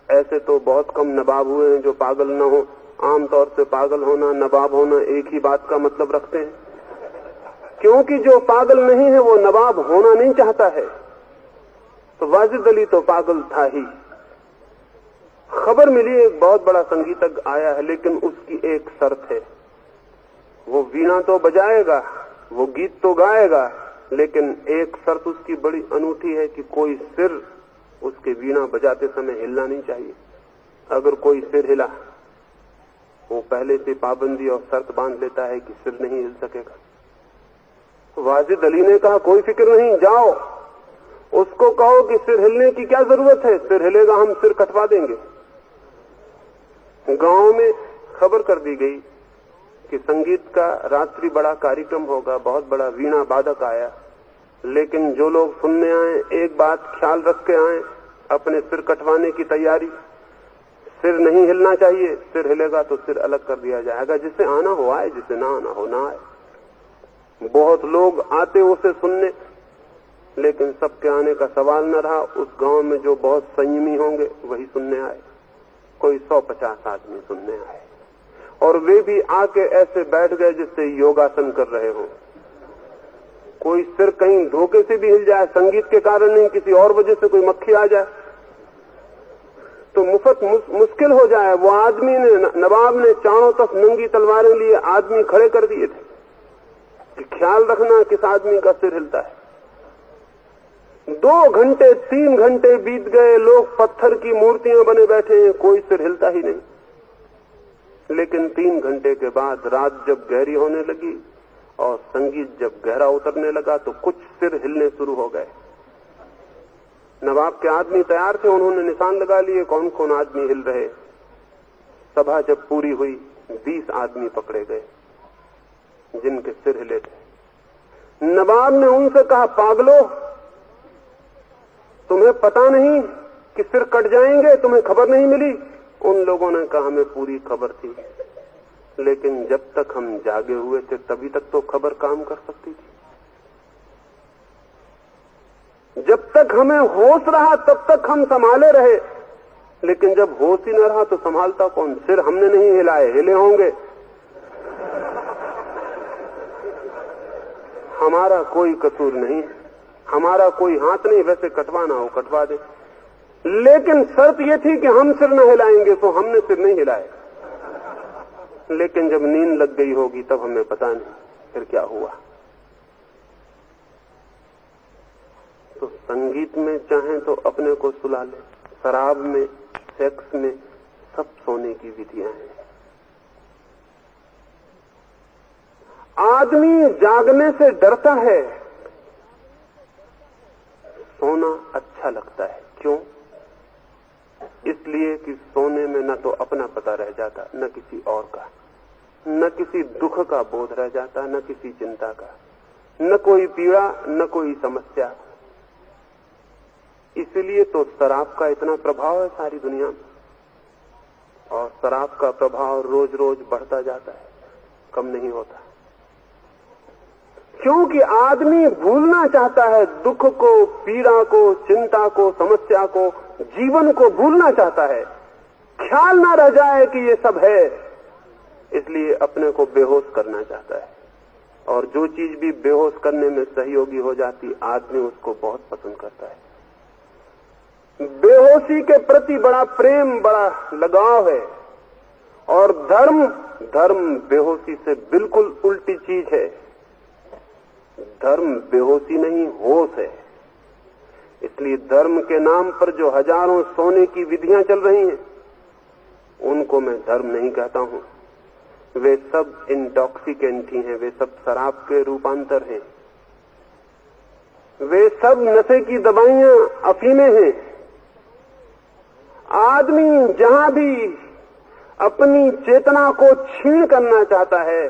ऐसे तो बहुत कम नवाब हुए हैं जो पागल न हो। आमतौर से पागल होना, नवाब होना एक ही बात का मतलब रखते हैं, क्योंकि जो पागल नहीं है वो नवाब होना नहीं चाहता है। तो वाजिद अली तो पागल था ही। खबर मिली एक बहुत बड़ा संगीतज्ञ आया है, लेकिन उसकी एक शर्त है, वो वीणा तो बजाएगा, वो गीत तो गाएगा, लेकिन एक शर्त उसकी बड़ी अनूठी है कि कोई सिर उसके वीणा बजाते समय हिलना नहीं चाहिए। अगर कोई सिर हिला, वो पहले से पाबंदी और शर्त बांध लेता है कि सिर नहीं हिल सकेगा। वाजिद अली ने कहा, कोई फिक्र नहीं, जाओ उसको कहो कि सिर हिलने की क्या जरूरत है, सिर हिलेगा हम सिर कटवा देंगे। गांव में खबर कर दी गई कि संगीत का रात्रि बड़ा कार्यक्रम होगा, बहुत बड़ा वीणा वादक आया, लेकिन जो लोग सुनने आए एक बात ख्याल रख के आए, अपने सिर कटवाने की तैयारी। सिर नहीं हिलना चाहिए, सिर हिलेगा तो सिर अलग कर दिया जाएगा। जिसे आना हो आए, जिसे ना आना हो ना आए। बहुत लोग आते उसे सुनने, लेकिन सबके आने का सवाल न रहा। उस गांव में जो बहुत संयमी होंगे वही सुनने आए। कोई 150 आदमी सुनने आए, और वे भी आके ऐसे बैठ गए जिससे योगासन कर रहे हो। कोई सिर कहीं धोखे से भी हिल जाए, संगीत के कारण नहीं, किसी और वजह से कोई मक्खी आ जाए तो मुफ्त मुश्किल हो जाए। वो आदमी ने, नवाब ने चारों तरफ नंगी तलवारें लिए आदमी खड़े कर दिए थे कि ख्याल रखना किस आदमी का सिर हिलता है। 2 घंटे 3 घंटे बीत गए, लोग पत्थर की मूर्तियां बने बैठे हैं, कोई सिर हिलता ही नहीं। लेकिन 3 घंटे के बाद रात जब गहरी होने लगी और संगीत जब गहरा उतरने लगा तो कुछ सिर हिलने शुरू हो गए। नवाब के आदमी तैयार थे, उन्होंने निशान लगा लिए कौन कौन आदमी हिल रहे। सभा जब पूरी हुई 20 आदमी पकड़े गए जिनके सिर हिले थे। नवाब ने उनसे कहा, पागलो, तुम्हें पता नहीं कि सिर कट जाएंगे, तुम्हें खबर नहीं मिली? उन लोगों ने कहा, हमें पूरी खबर थी, लेकिन जब तक हम जागे हुए थे तभी तक तो खबर काम कर सकती थी। जब तक हमें होश रहा तब तक हम संभाले रहे, लेकिन जब होश ही न रहा तो संभालता कौन? सिर हमने नहीं हिलाए, हिले होंगे। हमारा कोई कसूर नहीं, हमारा कोई हाथ नहीं, वैसे कटवाना हो कटवा दे, लेकिन शर्त यह थी कि हम सिर न हिलाएंगे। तो हमने सिर नहीं हिलाए, लेकिन जब नींद लग गई होगी तब हमें पता नहीं फिर क्या हुआ। तो संगीत में चाहें तो अपने को सुला ले, शराब में, सेक्स में, सब सोने की विधियां हैं। आदमी जागने से डरता है, सोना अच्छा लगता है। क्यों? इसलिए कि सोने में न तो अपना पता रह जाता, न किसी और का, न किसी दुख का बोध रह जाता, न किसी चिंता का, न कोई पीड़ा, न कोई समस्या। इसलिए तो शराब का इतना प्रभाव है सारी दुनिया में, और शराब का प्रभाव रोज रोज बढ़ता जाता है, कम नहीं होता। क्योंकि आदमी भूलना चाहता है, दुख को, पीड़ा को, चिंता को, समस्या को, जीवन को भूलना चाहता है, ख्याल ना रह जाए कि ये सब है, इसलिए अपने को बेहोश करना चाहता है। और जो चीज भी बेहोश करने में सहयोगी हो जाती, आदमी उसको बहुत पसंद करता है। बेहोशी के प्रति बड़ा प्रेम, बड़ा लगाव है। और धर्म बेहोशी से बिल्कुल उल्टी चीज है। धर्म बेहोशी नहीं, होश है। इसलिए धर्म के नाम पर जो हजारों सोने की विधियां चल रही हैं, उनको मैं धर्म नहीं कहता हूं। वे सब इंटॉक्सिकेंट ही हैं, वे सब शराब के रूपांतर हैं, वे सब नशे की दवाइयां, अफीमें हैं। आदमी जहां भी अपनी चेतना को छीन करना चाहता है,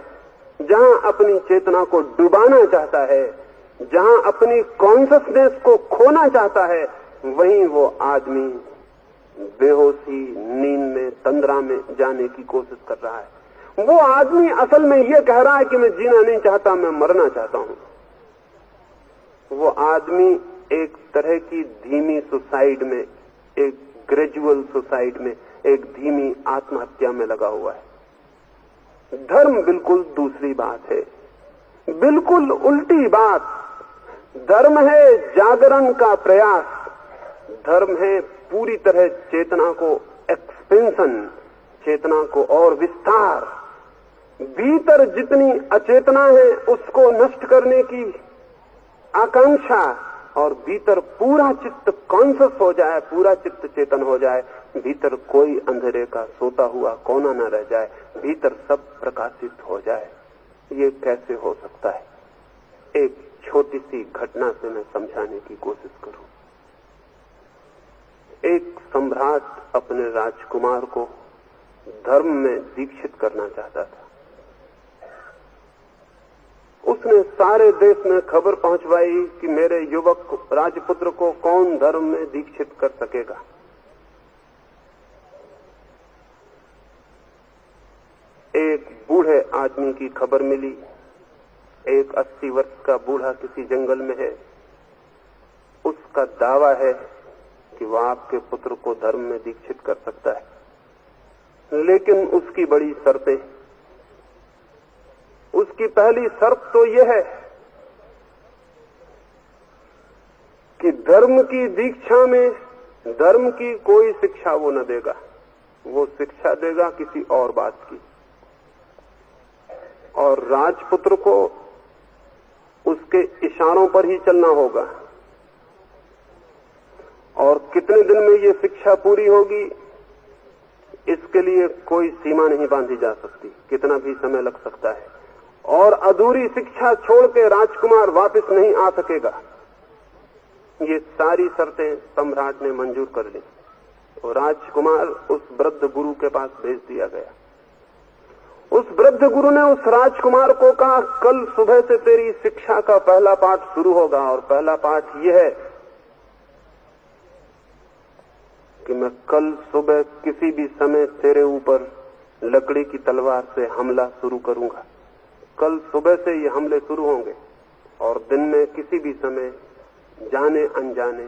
जहां अपनी चेतना को डुबाना चाहता है, जहां अपनी कॉन्शियसनेस को खोना चाहता है, वहीं वो आदमी बेहोशी, नींद में, में, तंद्रा में जाने की कोशिश कर रहा है। वो आदमी असल में ये कह रहा है कि मैं जीना नहीं चाहता, मैं मरना चाहता हूं। वो आदमी एक तरह की धीमी सुसाइड में, एक ग्रेजुअल सुसाइड में, एक धीमी आत्महत्या में लगा हुआ है। धर्म बिल्कुल दूसरी बात है, बिल्कुल उल्टी बात। धर्म है जागरण का प्रयास, धर्म है पूरी तरह चेतना को एक्सपेंशन, चेतना को और विस्तार, भीतर जितनी अचेतना है उसको नष्ट करने की आकांक्षा, और भीतर पूरा चित्त कॉन्शियस हो जाए, पूरा चित्त चेतन हो जाए, भीतर कोई अंधेरे का सोता हुआ कोना न रह जाए, भीतर सब प्रकाशित हो जाए। ये कैसे हो सकता है? एक छोटी सी घटना से मैं समझाने की कोशिश करूं। एक सम्राट अपने राजकुमार को धर्म में दीक्षित करना चाहता था। उसने सारे देश में खबर पहुंचवाई कि मेरे युवक राजपुत्र को कौन धर्म में दीक्षित कर सकेगा। एक बूढ़े आदमी की खबर मिली। एक 80 वर्ष का बूढ़ा किसी जंगल में है। उसका दावा है कि वह आपके पुत्र को धर्म में दीक्षित कर सकता है, लेकिन उसकी बड़ी शर्तें। उसकी पहली शर्त तो यह है कि धर्म की दीक्षा में धर्म की कोई शिक्षा वो न देगा, वो शिक्षा देगा किसी और बात की। और राजपुत्र को उसके इशारों पर ही चलना होगा। और कितने दिन में ये शिक्षा पूरी होगी, इसके लिए कोई सीमा नहीं बांधी जा सकती, कितना भी समय लग सकता है। और अधूरी शिक्षा छोड़ के राजकुमार वापस नहीं आ सकेगा। ये सारी शर्तें सम्राट ने मंजूर कर ली और राजकुमार उस वृद्ध गुरु के पास भेज दिया गया। उस वृद्ध गुरु ने उस राजकुमार को कहा, कल सुबह से तेरी शिक्षा का पहला पाठ शुरू होगा, और पहला पाठ यह है कि मैं कल सुबह किसी भी समय तेरे ऊपर लकड़ी की तलवार से हमला शुरू करूंगा। कल सुबह से ये हमले शुरू होंगे और दिन में किसी भी समय जाने अनजाने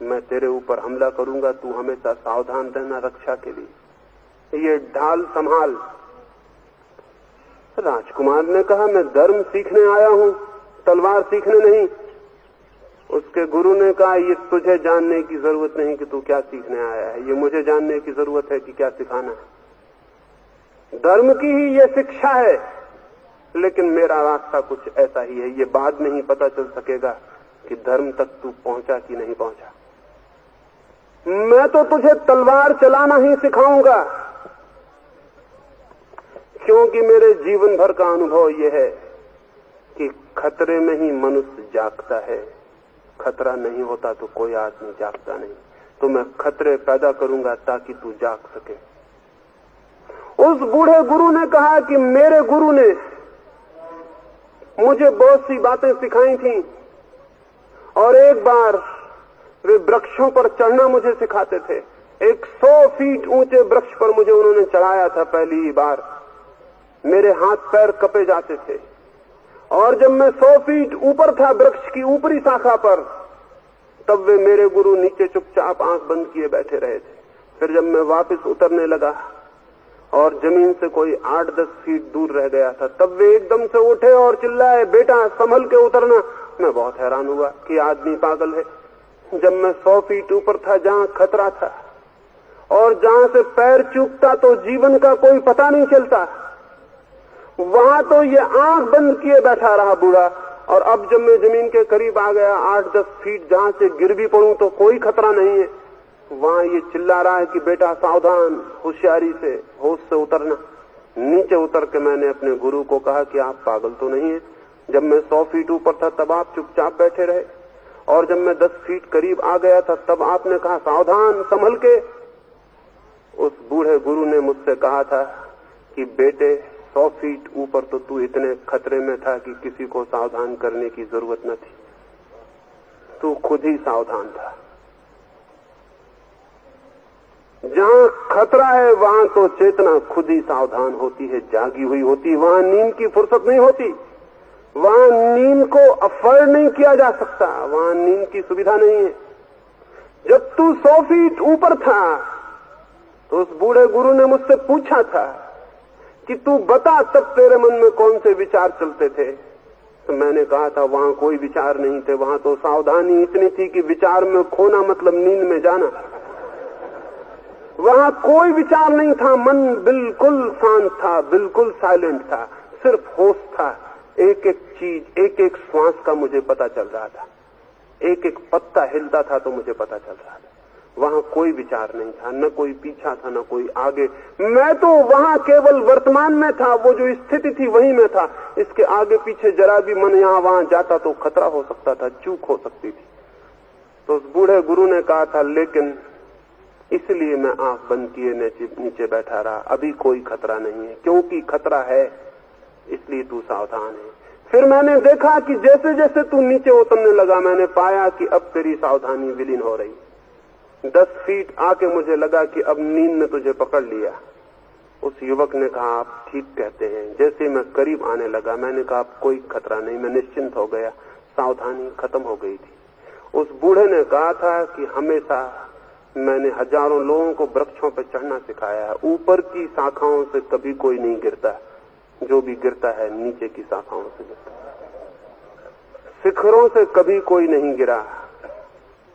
मैं तेरे ऊपर हमला करूंगा। तू हमेशा सावधान रहना रक्षा के लिए, ये ढाल संभाल। राजकुमार ने कहा, मैं धर्म सीखने आया हूं, तलवार सीखने नहीं। उसके गुरु ने कहा, ये तुझे जानने की जरूरत नहीं कि तू क्या सीखने आया है, ये मुझे जानने की जरूरत है कि क्या सिखाना है। धर्म की ही ये शिक्षा है, लेकिन मेरा रास्ता कुछ ऐसा ही है। ये बाद में ही पता चल सकेगा कि धर्म तक तू पहुंचा कि नहीं पहुंचा। मैं तो तुझे तलवार चलाना ही सिखाऊंगा, क्योंकि मेरे जीवन भर का अनुभव यह है कि खतरे में ही मनुष्य जागता है। खतरा नहीं होता तो कोई आदमी जागता नहीं। तो मैं खतरे पैदा करूंगा ताकि तू जाग सके। उस बूढ़े गुरु ने कहा कि मेरे गुरु ने मुझे बहुत सी बातें सिखाई थी, और एक बार वे वृक्षों पर चढ़ना मुझे सिखाते थे। एक 100 फीट ऊंचे वृक्ष पर मुझे उन्होंने चढ़ाया था पहली ही बार। मेरे हाथ पैर कपे जाते थे, और जब मैं 100 फीट ऊपर था वृक्ष की ऊपरी शाखा पर, तब वे मेरे गुरु नीचे चुपचाप आंख बंद किए बैठे रहे थे। फिर जब मैं वापस उतरने लगा और जमीन से कोई 8-10 फीट दूर रह गया था, तब वे एकदम से उठे और चिल्लाए, बेटा संभल के उतरना। मैं बहुत हैरान हुआ कि आदमी पागल है। जब मैं 100 फीट ऊपर था, जहां खतरा था और जहां से पैर चूकता तो जीवन का कोई पता नहीं चलता, वहां तो ये आंख बंद किए बैठा रहा बूढ़ा। और अब जब मैं जमीन के करीब आ गया, 8-10 फीट जहां से गिर भी पड़ूं तो कोई खतरा नहीं है, वहां ये चिल्ला रहा है कि बेटा सावधान, होशियारी से, होश से उतरना। नीचे उतर के मैंने अपने गुरु को कहा कि आप पागल तो नहीं है। जब मैं 100 फीट ऊपर था तब आप चुपचाप बैठे रहे, और जब मैं 10 फीट करीब आ गया था तब आपने कहा सावधान, संभल के। उस बूढ़े गुरु ने मुझसे कहा था कि बेटे 100 फीट ऊपर तो तू इतने खतरे में था कि किसी को सावधान करने की जरूरत न थी, तू खुद ही सावधान था। जहां खतरा है वहां तो चेतना खुद ही सावधान होती है, जागी हुई होती है। वहां नींद की फुर्सत नहीं होती, वहां नींद को अफोर्ड नहीं किया जा सकता, वहां नींद की सुविधा नहीं है। जब तू 100 फीट ऊपर था तो उस बूढ़े गुरु ने मुझसे पूछा था कि तू बता तब तेरे मन में कौन से विचार चलते थे। तो मैंने कहा था वहां कोई विचार नहीं थे, वहां तो सावधानी इतनी थी कि विचार में खोना मतलब नींद में जाना। वहां कोई विचार नहीं था, मन बिल्कुल शांत था, बिल्कुल साइलेंट था, सिर्फ होश था। एक एक चीज, एक एक श्वास का मुझे पता चल रहा था, एक एक पत्ता हिलता था तो मुझे पता चल रहा था। वहां कोई विचार नहीं था, न कोई पीछा था, न कोई आगे। मैं तो वहां केवल वर्तमान में था, वो जो स्थिति थी वहीं में था। इसके आगे पीछे जरा भी मन यहां वहां जाता तो खतरा हो सकता था, चूक हो सकती थी। तो उस बूढ़े गुरु ने कहा था लेकिन इसलिए मैं आंख बंद किए नीचे बैठा रहा, अभी कोई खतरा नहीं है, क्योंकि खतरा है इसलिए तू सावधान है। फिर मैंने देखा कि जैसे जैसे तू नीचे उतरने लगा, मैंने पाया कि अब तेरी सावधानी विलीन हो रही। 10 फीट आके मुझे लगा कि अब नींद ने तुझे पकड़ लिया। उस युवक ने कहा आप ठीक कहते हैं। जैसे मैं करीब आने लगा मैंने कहा अब कोई खतरा नहीं, मैं निश्चिंत हो गया, सावधानी खत्म हो गई थी। उस बूढ़े ने कहा था कि हमेशा मैंने हजारों लोगों को वृक्षों पर चढ़ना सिखाया है, ऊपर की शाखाओं से कभी कोई नहीं गिरता, जो भी गिरता है नीचे की शाखाओं से गिरता है। शिखरों से कभी कोई नहीं गिरा,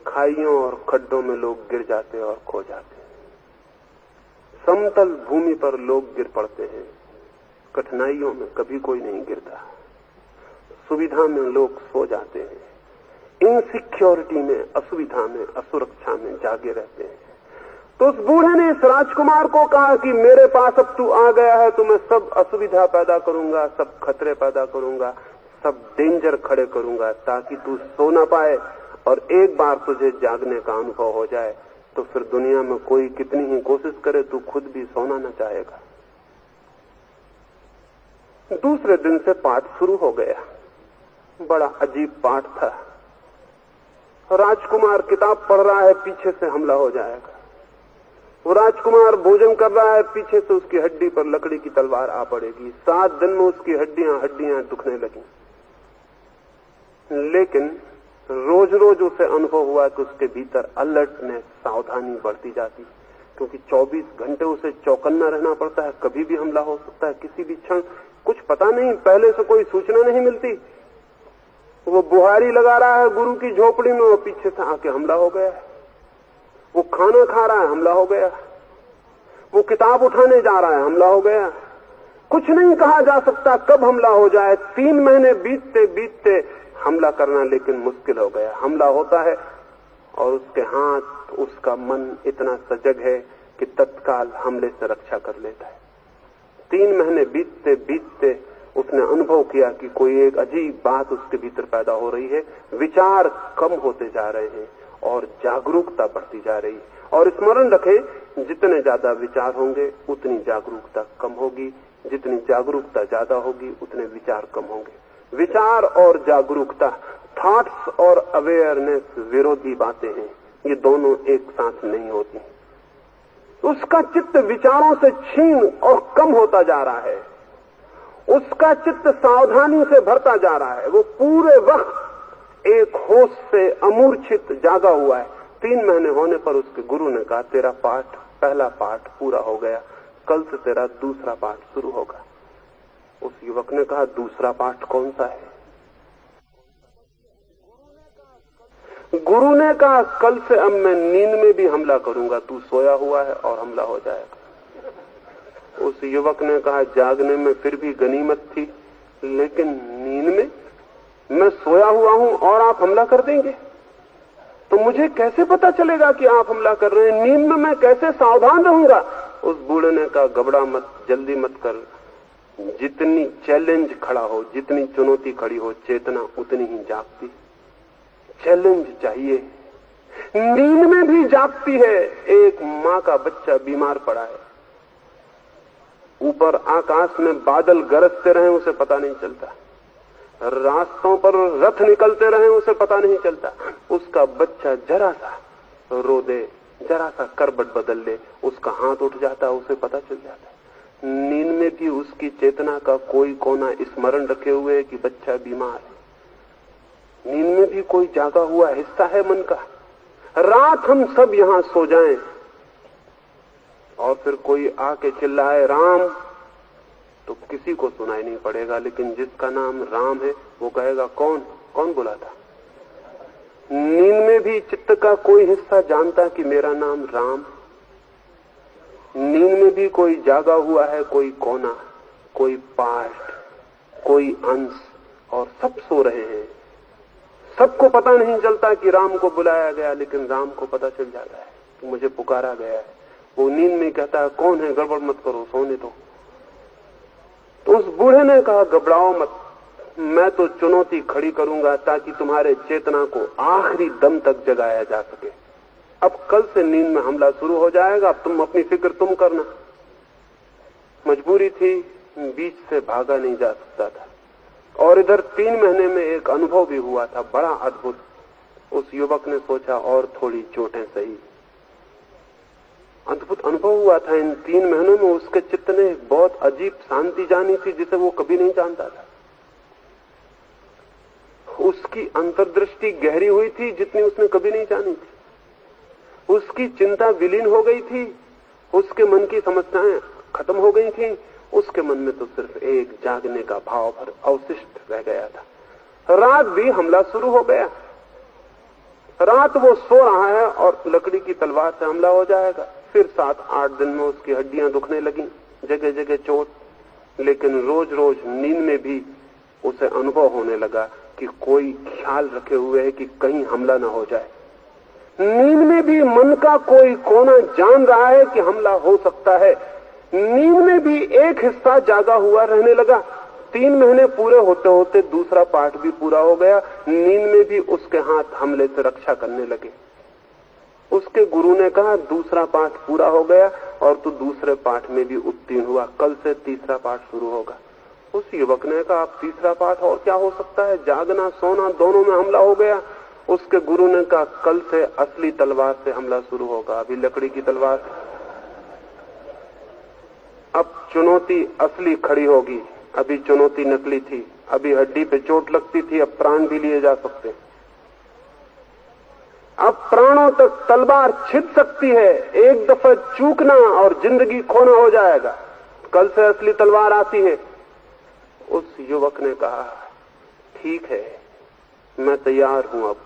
खाइयों और खड्डों में लोग गिर जाते और खो जाते। समतल भूमि पर लोग गिर पड़ते हैं, कठिनाइयों में कभी कोई नहीं गिरता। सुविधा में लोग सो जाते हैं, इनसिक्योरिटी में, असुविधा में, असुरक्षा में जागे रहते हैं। तो उस बूढ़े ने इस राजकुमार को कहा कि मेरे पास अब तू आ गया है तो मैं सब असुविधा पैदा करूंगा, सब खतरे पैदा करूंगा, सब डेंजर खड़े करूंगा ताकि तू सो ना पाए। और एक बार तुझे जागने का अनुभव हो जाए तो फिर दुनिया में कोई कितनी ही कोशिश करे तू खुद भी सोना न चाहेगा। दूसरे दिन से पाठ शुरू हो गया। बड़ा अजीब पाठ था। राजकुमार किताब पढ़ रहा है, पीछे से हमला हो जाएगा। वो राजकुमार भोजन कर रहा है, पीछे से उसकी हड्डी पर लकड़ी की तलवार आ पड़ेगी। 7 दिन में उसकी हड्डियां दुखने लगी। लेकिन रोज रोज उसे अनुभव हुआ कि उसके भीतर अलर्टनेस, सावधानी बढ़ती जाती, क्योंकि 24 घंटे उसे चौकन्ना रहना पड़ता है। कभी भी हमला हो सकता है, किसी भी क्षण, कुछ पता नहीं, पहले से कोई सूचना नहीं मिलती। वो बुहारी लगा रहा है गुरु की झोपड़ी में, वो पीछे से आके हमला हो गया। वो खाना खा रहा है, हमला हो गया। वो किताब उठाने जा रहा है, हमला हो गया। कुछ नहीं कहा जा सकता कब हमला हो जाए। 3 महीने बीतते बीतते हमला करना लेकिन मुश्किल हो गया। हमला होता है और उसके हाथ, उसका मन इतना सजग है कि तत्काल हमले से रक्षा कर लेता है। 3 महीने बीतते बीतते उसने अनुभव किया कि कोई एक अजीब बात उसके भीतर पैदा हो रही है। विचार कम होते जा रहे हैं और जागरूकता बढ़ती जा रही है। और स्मरण रखें, जितने ज्यादा विचार होंगे उतनी जागरूकता कम होगी, जितनी जागरूकता ज्यादा होगी उतने विचार कम होंगे। विचार और जागरूकता, थॉट्स और अवेयरनेस विरोधी बातें हैं, ये दोनों एक साथ नहीं होती। उसका चित्त विचारों से छीन और कम होता जा रहा है, उसका चित्त सावधानी से भरता जा रहा है। वो पूरे वक्त एक होश से अमूर्छित जागा हुआ है। 3 महीने होने पर उसके गुरु ने कहा तेरा पाठ, पहला पाठ पूरा हो गया, कल से तेरा दूसरा पाठ शुरू होगा। उस युवक ने कहा दूसरा पाठ कौन सा है? गुरु ने कहा कल से अब मैं नींद में भी हमला करूंगा, तू सोया हुआ है और हमला हो जाएगा। उस युवक ने कहा जागने में फिर भी गनीमत थी, लेकिन नींद में मैं सोया हुआ हूं और आप हमला कर देंगे तो मुझे कैसे पता चलेगा कि आप हमला कर रहे हैं? नींद में मैं कैसे सावधान रहूंगा? उस बूढ़े ने कहा घबरा मत, जल्दी मत कर। जितनी चैलेंज खड़ा हो, जितनी चुनौती खड़ी हो, चेतना उतनी ही जागती। चैलेंज चाहिए। नींद में भी जागती है। एक मां का बच्चा बीमार पड़ा है, ऊपर आकाश में बादल गरजते रहे उसे पता नहीं चलता, रास्तों पर रथ निकलते रहे उसे पता नहीं चलता, उसका बच्चा जरा सा रो दे जरा सा करबट बदल ले, उसका हाथ उठ जाता है, उसे पता चल जाता है। नींद में भी उसकी चेतना का कोई कोना स्मरण रखे हुए है कि बच्चा बीमार है। नींद में भी कोई जागा हुआ हिस्सा है मन का। रात हम सब यहां सो जाएं और फिर कोई आके चिल्लाए राम, तो किसी को सुनाई नहीं पड़ेगा, लेकिन जिसका नाम राम है वो कहेगा कौन कौन बुला था। नींद में भी चित्त का कोई हिस्सा जानता कि मेरा नाम राम। नींद में भी कोई जागा हुआ है, कोई कोना, कोई पार्ट, कोई अंश, और सब सो रहे हैं। सबको पता नहीं चलता कि राम को बुलाया गया, लेकिन राम को पता चल जाता है कि मुझे पुकारा गया है। वो नींद में कहता है कौन है, गड़बड़ मत करो, सोने दो। तो उस बूढ़े ने कहा घबराओ मत, मैं तो चुनौती खड़ी करूंगा ताकि तुम्हारे चेतना को आखिरी दम तक जगाया जा सके। अब कल से नींद में हमला शुरू हो जाएगा, अब तुम अपनी फिक्र तुम करना। मजबूरी थी, बीच से भागा नहीं जा सकता था। और इधर 3 महीने में एक अनुभव भी हुआ था बड़ा अद्भुत। उस युवक ने सोचा और थोड़ी चोटें सही। अद्भुत अनुभव हुआ था। इन 3 महीनों में उसके चित्त ने बहुत अजीब शांति जानी थी जिसे वो कभी नहीं जानता था। उसकी अंतर्दृष्टि गहरी हुई थी जितनी उसने कभी नहीं जानी थी। उसकी चिंता विलीन हो गई थी, उसके मन की समस्याएं खत्म हो गई थी। उसके मन में तो सिर्फ एक जागने का भाव भर अवशिष्ट रह गया था। रात भी हमला शुरू हो गया। रात वो सो रहा है और लकड़ी की तलवार से हमला हो जाएगा। फिर 7-8 दिन में उसकी हड्डियां दुखने लगी, जगह जगह चोट। लेकिन रोज रोज नींद में भी उसे अनुभव होने लगा कि कोई ख्याल रखे हुए है कि कहीं हमला ना हो जाए। नींद में भी मन का कोई कोना जान रहा है कि हमला हो सकता है। नींद में भी एक हिस्सा जागा हुआ रहने लगा। 3 महीने पूरे होते होते दूसरा पाठ भी पूरा हो गया। नींद में भी उसके हाथ हमले से रक्षा करने लगे। उसके गुरु ने कहा दूसरा पाठ पूरा हो गया और तू दूसरे पाठ में भी उत्तीर्ण हुआ, कल से तीसरा पाठ शुरू होगा। उस युवक ने कहा अब तीसरा पाठ और क्या हो सकता है, जागना सोना दोनों में हमला हो गया। उसके गुरु ने कहा कल से असली तलवार से हमला शुरू होगा, अभी लकड़ी की तलवार। अब चुनौती असली खड़ी होगी, अभी चुनौती नकली थी। अभी हड्डी पे चोट लगती थी, अब प्राण भी लिए जा सकते। अब प्राणों तक तलवार छिद सकती है। एक दफा चूकना और जिंदगी खोना हो जाएगा। कल से असली तलवार आती है। उस युवक ने कहा ठीक है, मैं तैयार हूं अब,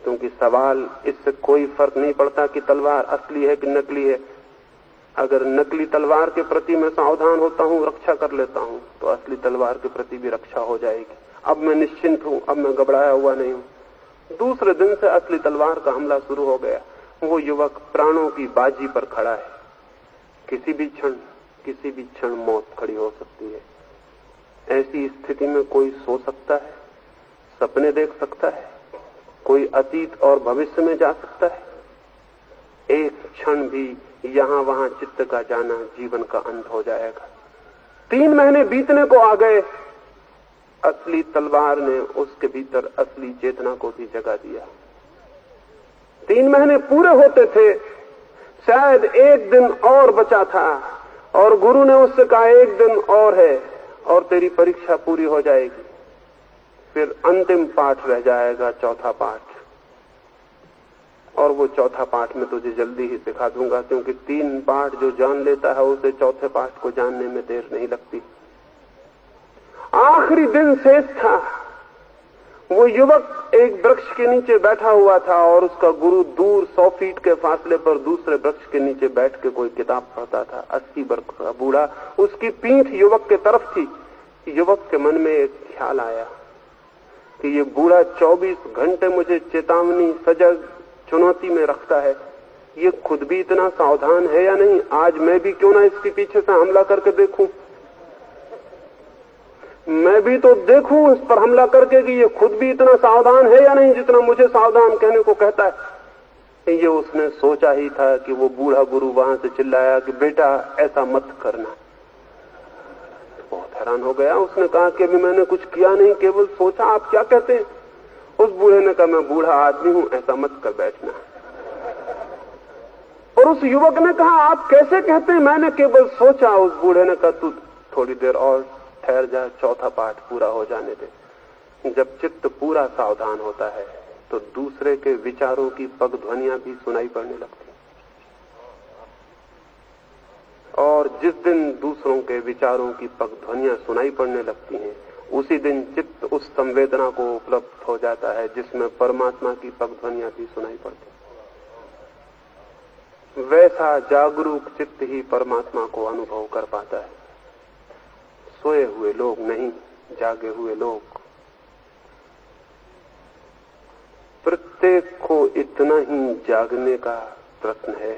क्योंकि सवाल इससे कोई फर्क नहीं पड़ता कि तलवार असली है कि नकली है। अगर नकली तलवार के प्रति मैं सावधान होता हूं, रक्षा कर लेता हूं, तो असली तलवार के प्रति भी रक्षा हो जाएगी। अब मैं निश्चिंत हूं, अब मैं घबराया हुआ नहीं हूं। दूसरे दिन से असली तलवार का हमला शुरू हो गया। वो युवक प्राणों की बाजी पर खड़ा है। किसी भी क्षण मौत खड़ी हो सकती है। ऐसी स्थिति में कोई सो सकता है, सपने देख सकता है, कोई अतीत और भविष्य में जा सकता है। एक क्षण भी यहां वहां चित्त का जाना जीवन का अंत हो जाएगा। 3 महीने बीतने को आ गए। असली तलवार ने उसके भीतर असली चेतना को भी जगा दिया। 3 महीने पूरे होते थे, शायद एक दिन और बचा था, और गुरु ने उससे कहा एक दिन और है और तेरी परीक्षा पूरी हो जाएगी। फिर अंतिम पाठ रह जाएगा, चौथा पाठ। और वो चौथा पाठ में तुझे जल्दी ही सिखा दूंगा, क्योंकि 3 पाठ जो जान लेता है उसे चौथे पाठ को जानने में देर नहीं लगती। आखिरी दिन शेष था। वो युवक एक वृक्ष के नीचे बैठा हुआ था और उसका गुरु दूर 100 फीट के फासले पर दूसरे वृक्ष के नीचे बैठ के कोई किताब पढ़ता था। 80 वर्ष का बूढ़ा, उसकी पीठ युवक के तरफ थी। युवक के मन में एक ख्याल आया कि ये बूढ़ा 24 घंटे मुझे चेतावनी, सजग, चुनौती में रखता है। ये खुद भी इतना सावधान है या नहीं? आज मैं भी क्यों ना इसके पीछे से हमला करके देखूं। मैं भी तो देखूं इस पर हमला करके कि ये खुद भी इतना सावधान है या नहीं जितना मुझे सावधान कहने को कहता है। ये उसने सोचा ही था कि वो बूढ़ा गुरु वहां से चिल्लाया कि बेटा ऐसा मत करना। बहुत हैरान हो गया। उसने कहा कि अभी मैंने कुछ किया नहीं, केवल सोचा। आप क्या कहते हैं? उस बूढ़े ने कहा मैं बूढ़ा आदमी हूं, ऐसा मत कर बैठना। और उस युवक ने कहा, आप कैसे कहते हैं? मैंने केवल सोचा। उस बूढ़े ने कहा, तू थोड़ी देर और ठहर जा, चौथा पाठ पूरा हो जाने दे। जब चित्त पूरा सावधान होता है तो दूसरे के विचारों की पगध्वनियां भी सुनाई पड़ने लगती, और जिस दिन दूसरों के विचारों की पगध्वनियां सुनाई पड़ने लगती हैं, उसी दिन चित्त उस संवेदना को उपलब्ध हो जाता है जिसमें परमात्मा की पगध्वनियां भी सुनाई पड़ती। वैसा जागरूक चित्त ही परमात्मा को अनुभव कर पाता है। सोए हुए लोग नहीं, जागे हुए लोग। प्रत्येक को इतना ही जागने का प्रश्न है,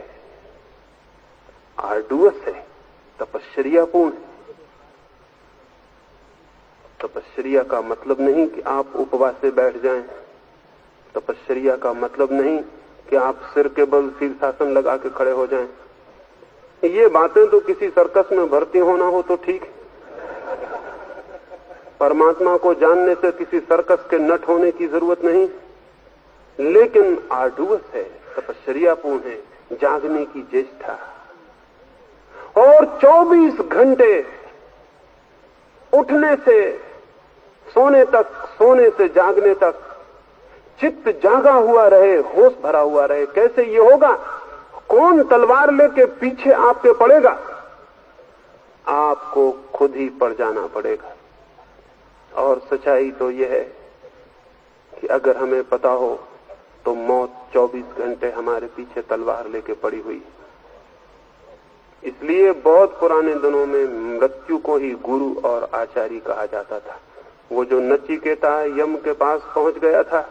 आर्डुअस है, तपश्चर्यापूर्ण है। तपश्चर्या का मतलब नहीं कि आप उपवास से बैठ जाएं। तपश्चर्या का मतलब नहीं कि आप सिर के बल शीर्षासन लगा के खड़े हो जाएं। ये बातें तो किसी सर्कस में भर्ती होना हो तो ठीक है। परमात्मा को जानने से किसी सर्कस के नट होने की जरूरत नहीं। लेकिन आर्डुअस है, तपश्चर्यापूर्ण है, जागने की चेष्टा। और 24 घंटे उठने से सोने तक, सोने से जागने तक चित्त जागा हुआ रहे, होश भरा हुआ रहे। कैसे ये होगा? कौन तलवार लेके पीछे आपके पड़ेगा? आपको खुद ही पड़ जाना पड़ेगा। और सच्चाई तो यह है कि अगर हमें पता हो तो मौत 24 घंटे हमारे पीछे तलवार लेके पड़ी हुई। इसलिए बहुत पुराने दिनों में मृत्यु को ही गुरु और आचार्य कहा जाता था। वो जो नचिकेता यम के पास पहुंच गया था,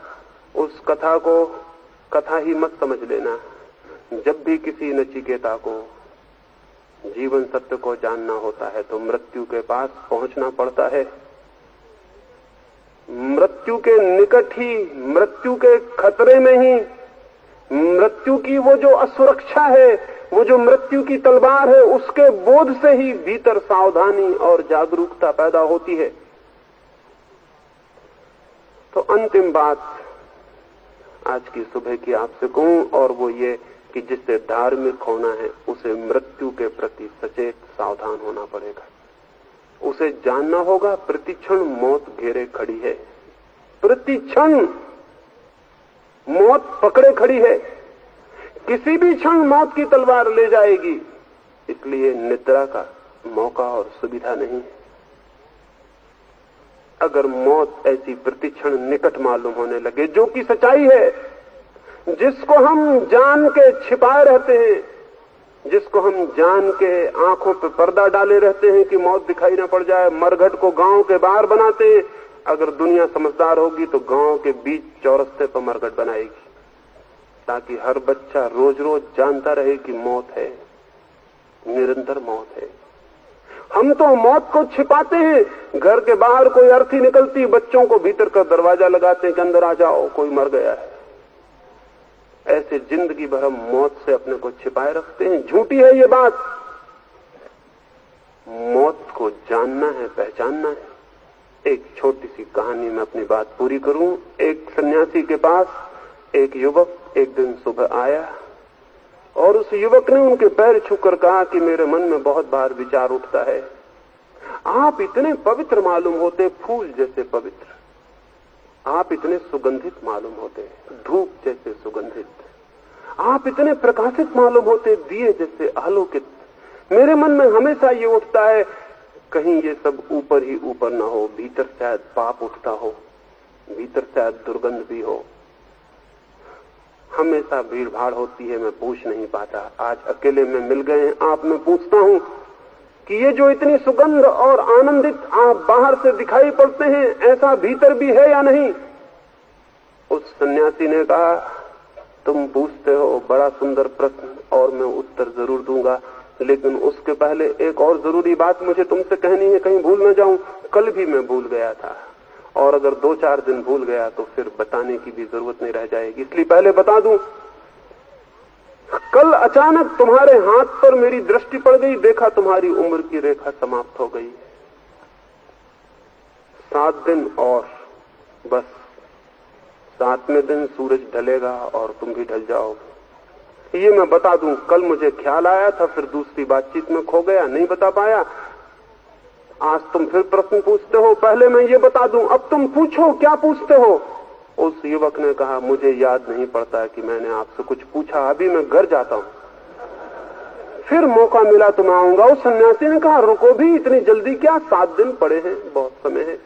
उस कथा को कथा ही मत समझ लेना। जब भी किसी नचिकेता को जीवन सत्य को जानना होता है तो मृत्यु के पास पहुंचना पड़ता है। मृत्यु के निकट ही, मृत्यु के खतरे में ही, मृत्यु की वो जो असुरक्षा है, वो जो मृत्यु की तलवार है, उसके बोध से ही भीतर सावधानी और जागरूकता पैदा होती है। तो अंतिम बात आज की सुबह की आपसे कहूं, और वो ये कि जिससे धार्मिक होना है उसे मृत्यु के प्रति सचेत सावधान होना पड़ेगा। उसे जानना होगा प्रतिक्षण मौत घेरे खड़ी है, प्रतिक्षण मौत पकड़े खड़ी है, किसी भी क्षण मौत की तलवार ले जाएगी। इसलिए निद्रा का मौका और सुविधा नहीं है। अगर मौत ऐसी प्रतिक्षण निकट मालूम होने लगे, जो कि सच्चाई है, जिसको हम जान के छिपाए रहते हैं, जिसको हम जान के आंखों पे पर्दा डाले रहते हैं कि मौत दिखाई ना पड़ जाए, मरघट को गांव के बाहर बनाते हैं। अगर दुनिया समझदार होगी तो गांव के बीच चौरस्ते पर मरघट बनाएगी, ताकि हर बच्चा रोज रोज जानता रहे कि मौत है, निरंतर मौत है। हम तो मौत को छिपाते हैं। घर के बाहर कोई अर्थी निकलती, बच्चों को भीतर का दरवाजा लगाते हैं कि अंदर आ जाओ, कोई मर गया है। ऐसे जिंदगी भर हम मौत से अपने को छिपाए रखते हैं। झूठी है ये बात। मौत को जानना है, पहचानना है। एक छोटी सी कहानी में अपनी बात पूरी करूं। एक सन्यासी के पास एक युवक एक दिन सुबह आया और उस युवक ने उनके पैर छूकर कहा कि मेरे मन में बहुत बार विचार उठता है, आप इतने पवित्र मालूम होते, फूल जैसे पवित्र, आप इतने सुगंधित मालूम होते, धूप जैसे सुगंधित, आप इतने प्रकाशित मालूम होते, दिए जैसे आलोकित। मेरे मन में हमेशा ये उठता है कहीं ये सब ऊपर ही ऊपर ना हो, भीतर शायद पाप उठता हो, भीतर शायद दुर्गंध भी हो। हमेशा भीड़ भाड़ होती है, मैं पूछ नहीं पाता। आज अकेले में मिल गए हैं, आप मैं पूछता हूं कि ये जो इतनी सुगंध और आनंदित आप बाहर से दिखाई पड़ते हैं, ऐसा भीतर भी है या नहीं? उस सन्यासी ने कहा, तुम पूछते हो बड़ा सुंदर प्रश्न और मैं उत्तर जरूर दूंगा, लेकिन उसके पहले एक और जरूरी बात मुझे तुमसे कहनी है, कहीं भूल न जाऊं। कल भी मैं भूल गया था, और अगर 2-4 दिन भूल गया तो फिर बताने की भी जरूरत नहीं रह जाएगी, इसलिए पहले बता दूं। कल अचानक तुम्हारे हाथ पर मेरी दृष्टि पड़ गई, देखा तुम्हारी उम्र की रेखा समाप्त हो गई। 7 दिन और बस, 7वें दिन सूरज ढलेगा और तुम भी ढल जाओगे। ये मैं बता दूं, कल मुझे ख्याल आया था, फिर दूसरी बातचीत में खो गया, नहीं बता पाया। आज तुम फिर प्रश्न पूछते हो, पहले मैं ये बता दूं, अब तुम पूछो, क्या पूछते हो? उस युवक ने कहा, मुझे याद नहीं पड़ता कि मैंने आपसे कुछ पूछा, अभी मैं घर जाता हूं, फिर मौका मिला तो मैं आऊंगा। उस सन्यासी ने कहा, रुको भी, इतनी जल्दी क्या, 7 दिन पड़े हैं, बहुत समय है।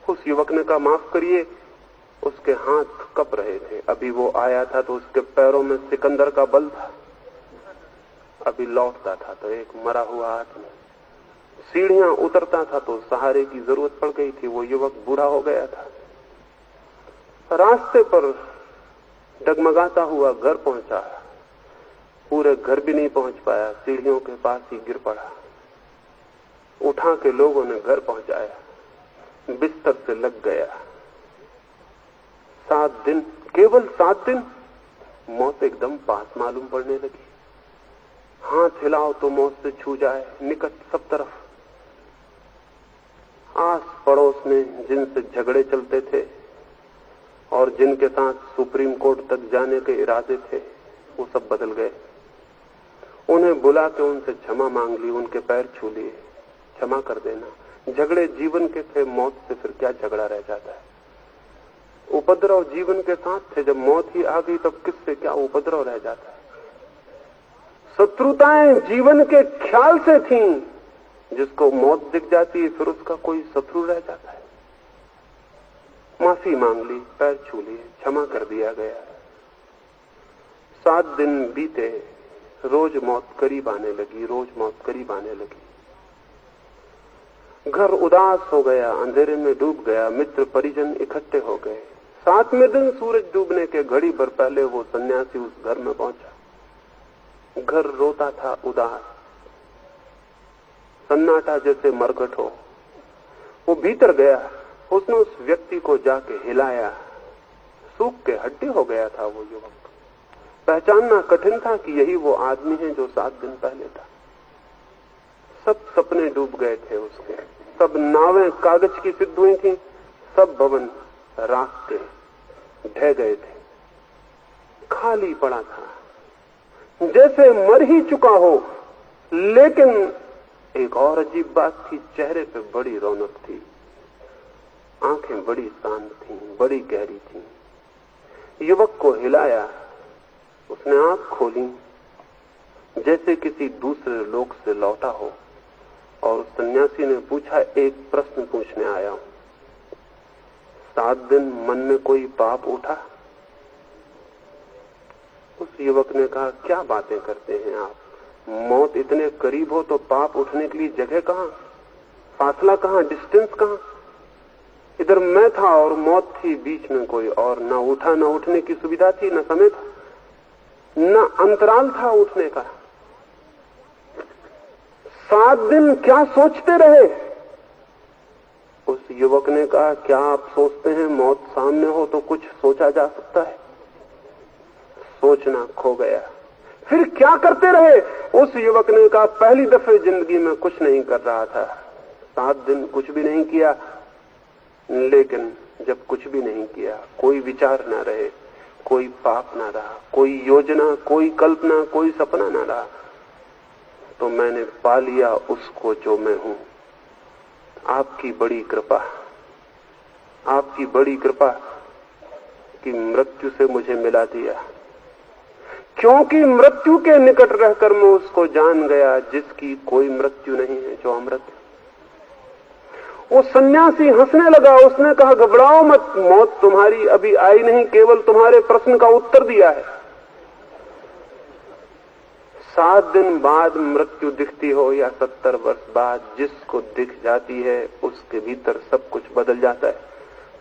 उस युवक ने कहा, माफ करिए, उसके हाथ कप रहे थे, अभी वो आया था तो उसके पैरों में सिकंदर का बल था, अभी लौटता था तो एक मरा हुआ आदमी, सीढ़ियां उतरता था तो सहारे की जरूरत पड़ गई थी, वो युवक बूढ़ा हो गया था। रास्ते पर डगमगाता हुआ घर पहुंचा, पूरे घर भी नहीं पहुंच पाया, सीढ़ियों के पास ही गिर पड़ा। उठा के लोगों ने घर पहुंचाया, बिस्तर से लग गया। 7 दिन, केवल 7 दिन, मौत एकदम पास मालूम पड़ने लगी। हाथ हिलाओ तो मौत से छू जाए, निकट सब तरफ। आस पड़ोस में जिनसे झगड़े चलते थे और जिनके साथ सुप्रीम कोर्ट तक जाने के इरादे थे, वो सब बदल गए। उन्हें बुला के उनसे क्षमा मांग ली, उनके पैर छू लिए, क्षमा कर देना। झगड़े जीवन के थे, मौत से फिर क्या झगड़ा रह जाता है। उपद्रव जीवन के साथ थे, जब मौत ही आ गई तब किससे क्या उपद्रव रह जाता है। शत्रुताएं जीवन के ख्याल से थीं, जिसको मौत दिख जाती है फिर उसका कोई शत्रु रह जाता है। माफी मांग ली, पैर छू लिए, क्षमा कर दिया गया। 7 दिन बीते, रोज मौत करीब आने लगी, रोज मौत करीब आने लगी। घर उदास हो गया, अंधेरे में डूब गया, मित्र परिजन इकट्ठे हो गए। 7वें दिन सूरज डूबने के घड़ी भर पहले वो सन्यासी उस घर में पहुंचा। घर रोता था, उदास, सन्नाटा जैसे मरकट हो। वो भीतर गया, उसने उस व्यक्ति को जाके हिलाया, सूख के हड्डी हो गया था वो युवक। पहचानना कठिन था कि यही वो आदमी है जो 7 दिन पहले था। सब सपने डूब गए थे उसके, सब नावें कागज की सिद्ध हुई थी, सब भवन राख के ढह गए थे, खाली पड़ा था, जैसे मर ही चुका हो। लेकिन एक और अजीब बात थी, चेहरे पे बड़ी रौनक थी, आंखें बड़ी शांत थीं, बड़ी गहरी थीं। युवक को हिलाया, उसने आंख खोली, जैसे किसी दूसरे लोक से लौटा हो, और उस सन्यासी ने पूछा, एक प्रश्न पूछने आया हूं, 7 दिन मन में कोई पाप उठा? उस युवक ने कहा, क्या बातें करते हैं आप, मौत इतने करीब हो तो पाप उठने के लिए जगह कहां, फासला कहां, डिस्टेंस कहां? इधर मैं था और मौत थी बीच में कोई और, ना उठा, ना उठने की सुविधा थी, ना समय था, न अंतराल था उठने का। 7 दिन क्या सोचते रहे? उस युवक ने कहा, क्या आप सोचते हैं मौत सामने हो तो कुछ सोचा जा सकता है? सोचना खो गया। फिर क्या करते रहे? उस युवक ने कहा, पहली दफे जिंदगी में कुछ नहीं कर रहा था, 7 दिन कुछ भी नहीं किया। लेकिन जब कुछ भी नहीं किया, कोई विचार ना रहे, कोई पाप ना रहा, कोई योजना, कोई कल्पना, कोई सपना ना रहा, तो मैंने पा लिया उसको जो मैं हूं। आपकी बड़ी कृपा, आपकी बड़ी कृपा कि मृत्यु से मुझे मिला दिया, क्योंकि मृत्यु के निकट रहकर मैं उसको जान गया जिसकी कोई मृत्यु नहीं है, जो अमृत है। वो सन्यासी हंसने लगा, उसने कहा, घबराओ मत, मौत तुम्हारी अभी आई नहीं, केवल तुम्हारे प्रश्न का उत्तर दिया है। 7 दिन बाद मृत्यु दिखती हो या 70 वर्ष बाद, जिसको दिख जाती है उसके भीतर सब कुछ बदल जाता है।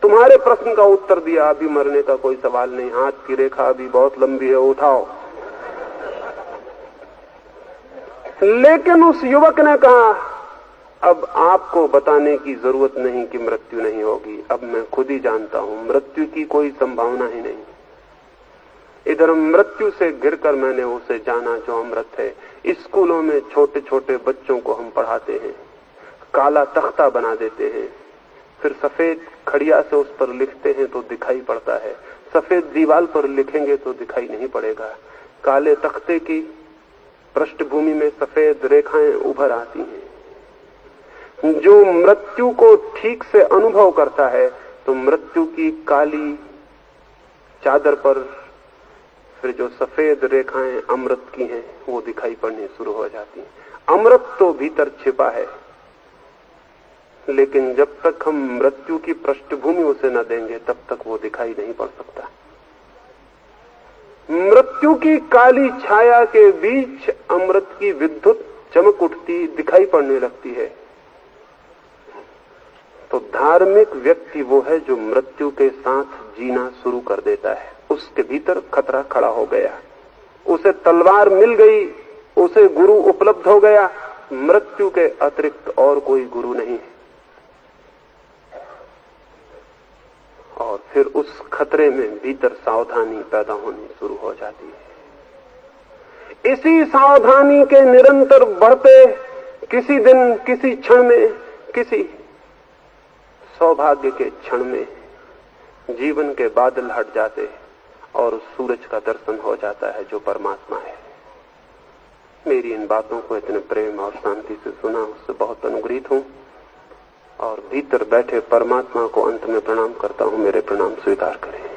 तुम्हारे प्रश्न का उत्तर दिया, अभी मरने का कोई सवाल नहीं, हाथ की रेखा अभी बहुत लंबी है, उठाओ। लेकिन उस युवक ने कहा, अब आपको बताने की जरूरत नहीं कि मृत्यु नहीं होगी, अब मैं खुद ही जानता हूं, मृत्यु की कोई संभावना ही नहीं। इधर मृत्यु से गिरकर मैंने उसे जाना जो अमृत है। स्कूलों में छोटे छोटे बच्चों को हम पढ़ाते हैं, काला तख्ता बना देते हैं, फिर सफेद खड़िया से उस पर लिखते हैं तो दिखाई पड़ता है, सफेद दीवार पर लिखेंगे तो दिखाई नहीं पड़ेगा। काले तख्ते की पृष्ठभूमि में सफेद रेखाएं उभर आती हैं। जो मृत्यु को ठीक से अनुभव करता है तो मृत्यु की काली चादर पर फिर जो सफेद रेखाएं अमृत की हैं वो दिखाई पड़नी शुरू हो जाती हैं। अमृत तो भीतर छिपा है, लेकिन जब तक हम मृत्यु की पृष्ठभूमि उसे न देंगे तब तक वो दिखाई नहीं पड़ सकता। मृत्यु की काली छाया के बीच अमृत की विद्युत चमक उठती दिखाई पड़ने लगती है। तो धार्मिक व्यक्ति वो है जो मृत्यु के साथ जीना शुरू कर देता है। उसके भीतर खतरा खड़ा हो गया, उसे तलवार मिल गई, उसे गुरु उपलब्ध हो गया। मृत्यु के अतिरिक्त और कोई गुरु नहीं है। और फिर उस खतरे में भीतर सावधानी पैदा होनी शुरू हो जाती है। इसी सावधानी के निरंतर बढ़ते किसी दिन, किसी क्षण में, किसी सौभाग्य के क्षण में जीवन के बादल हट जाते और सूरज का दर्शन हो जाता है जो परमात्मा है। मेरी इन बातों को इतने प्रेम और शांति से सुना, उससे बहुत अनुग्रहित हूं और भीतर बैठे परमात्मा को अंत में प्रणाम करता हूं। मेरे प्रणाम स्वीकार करें।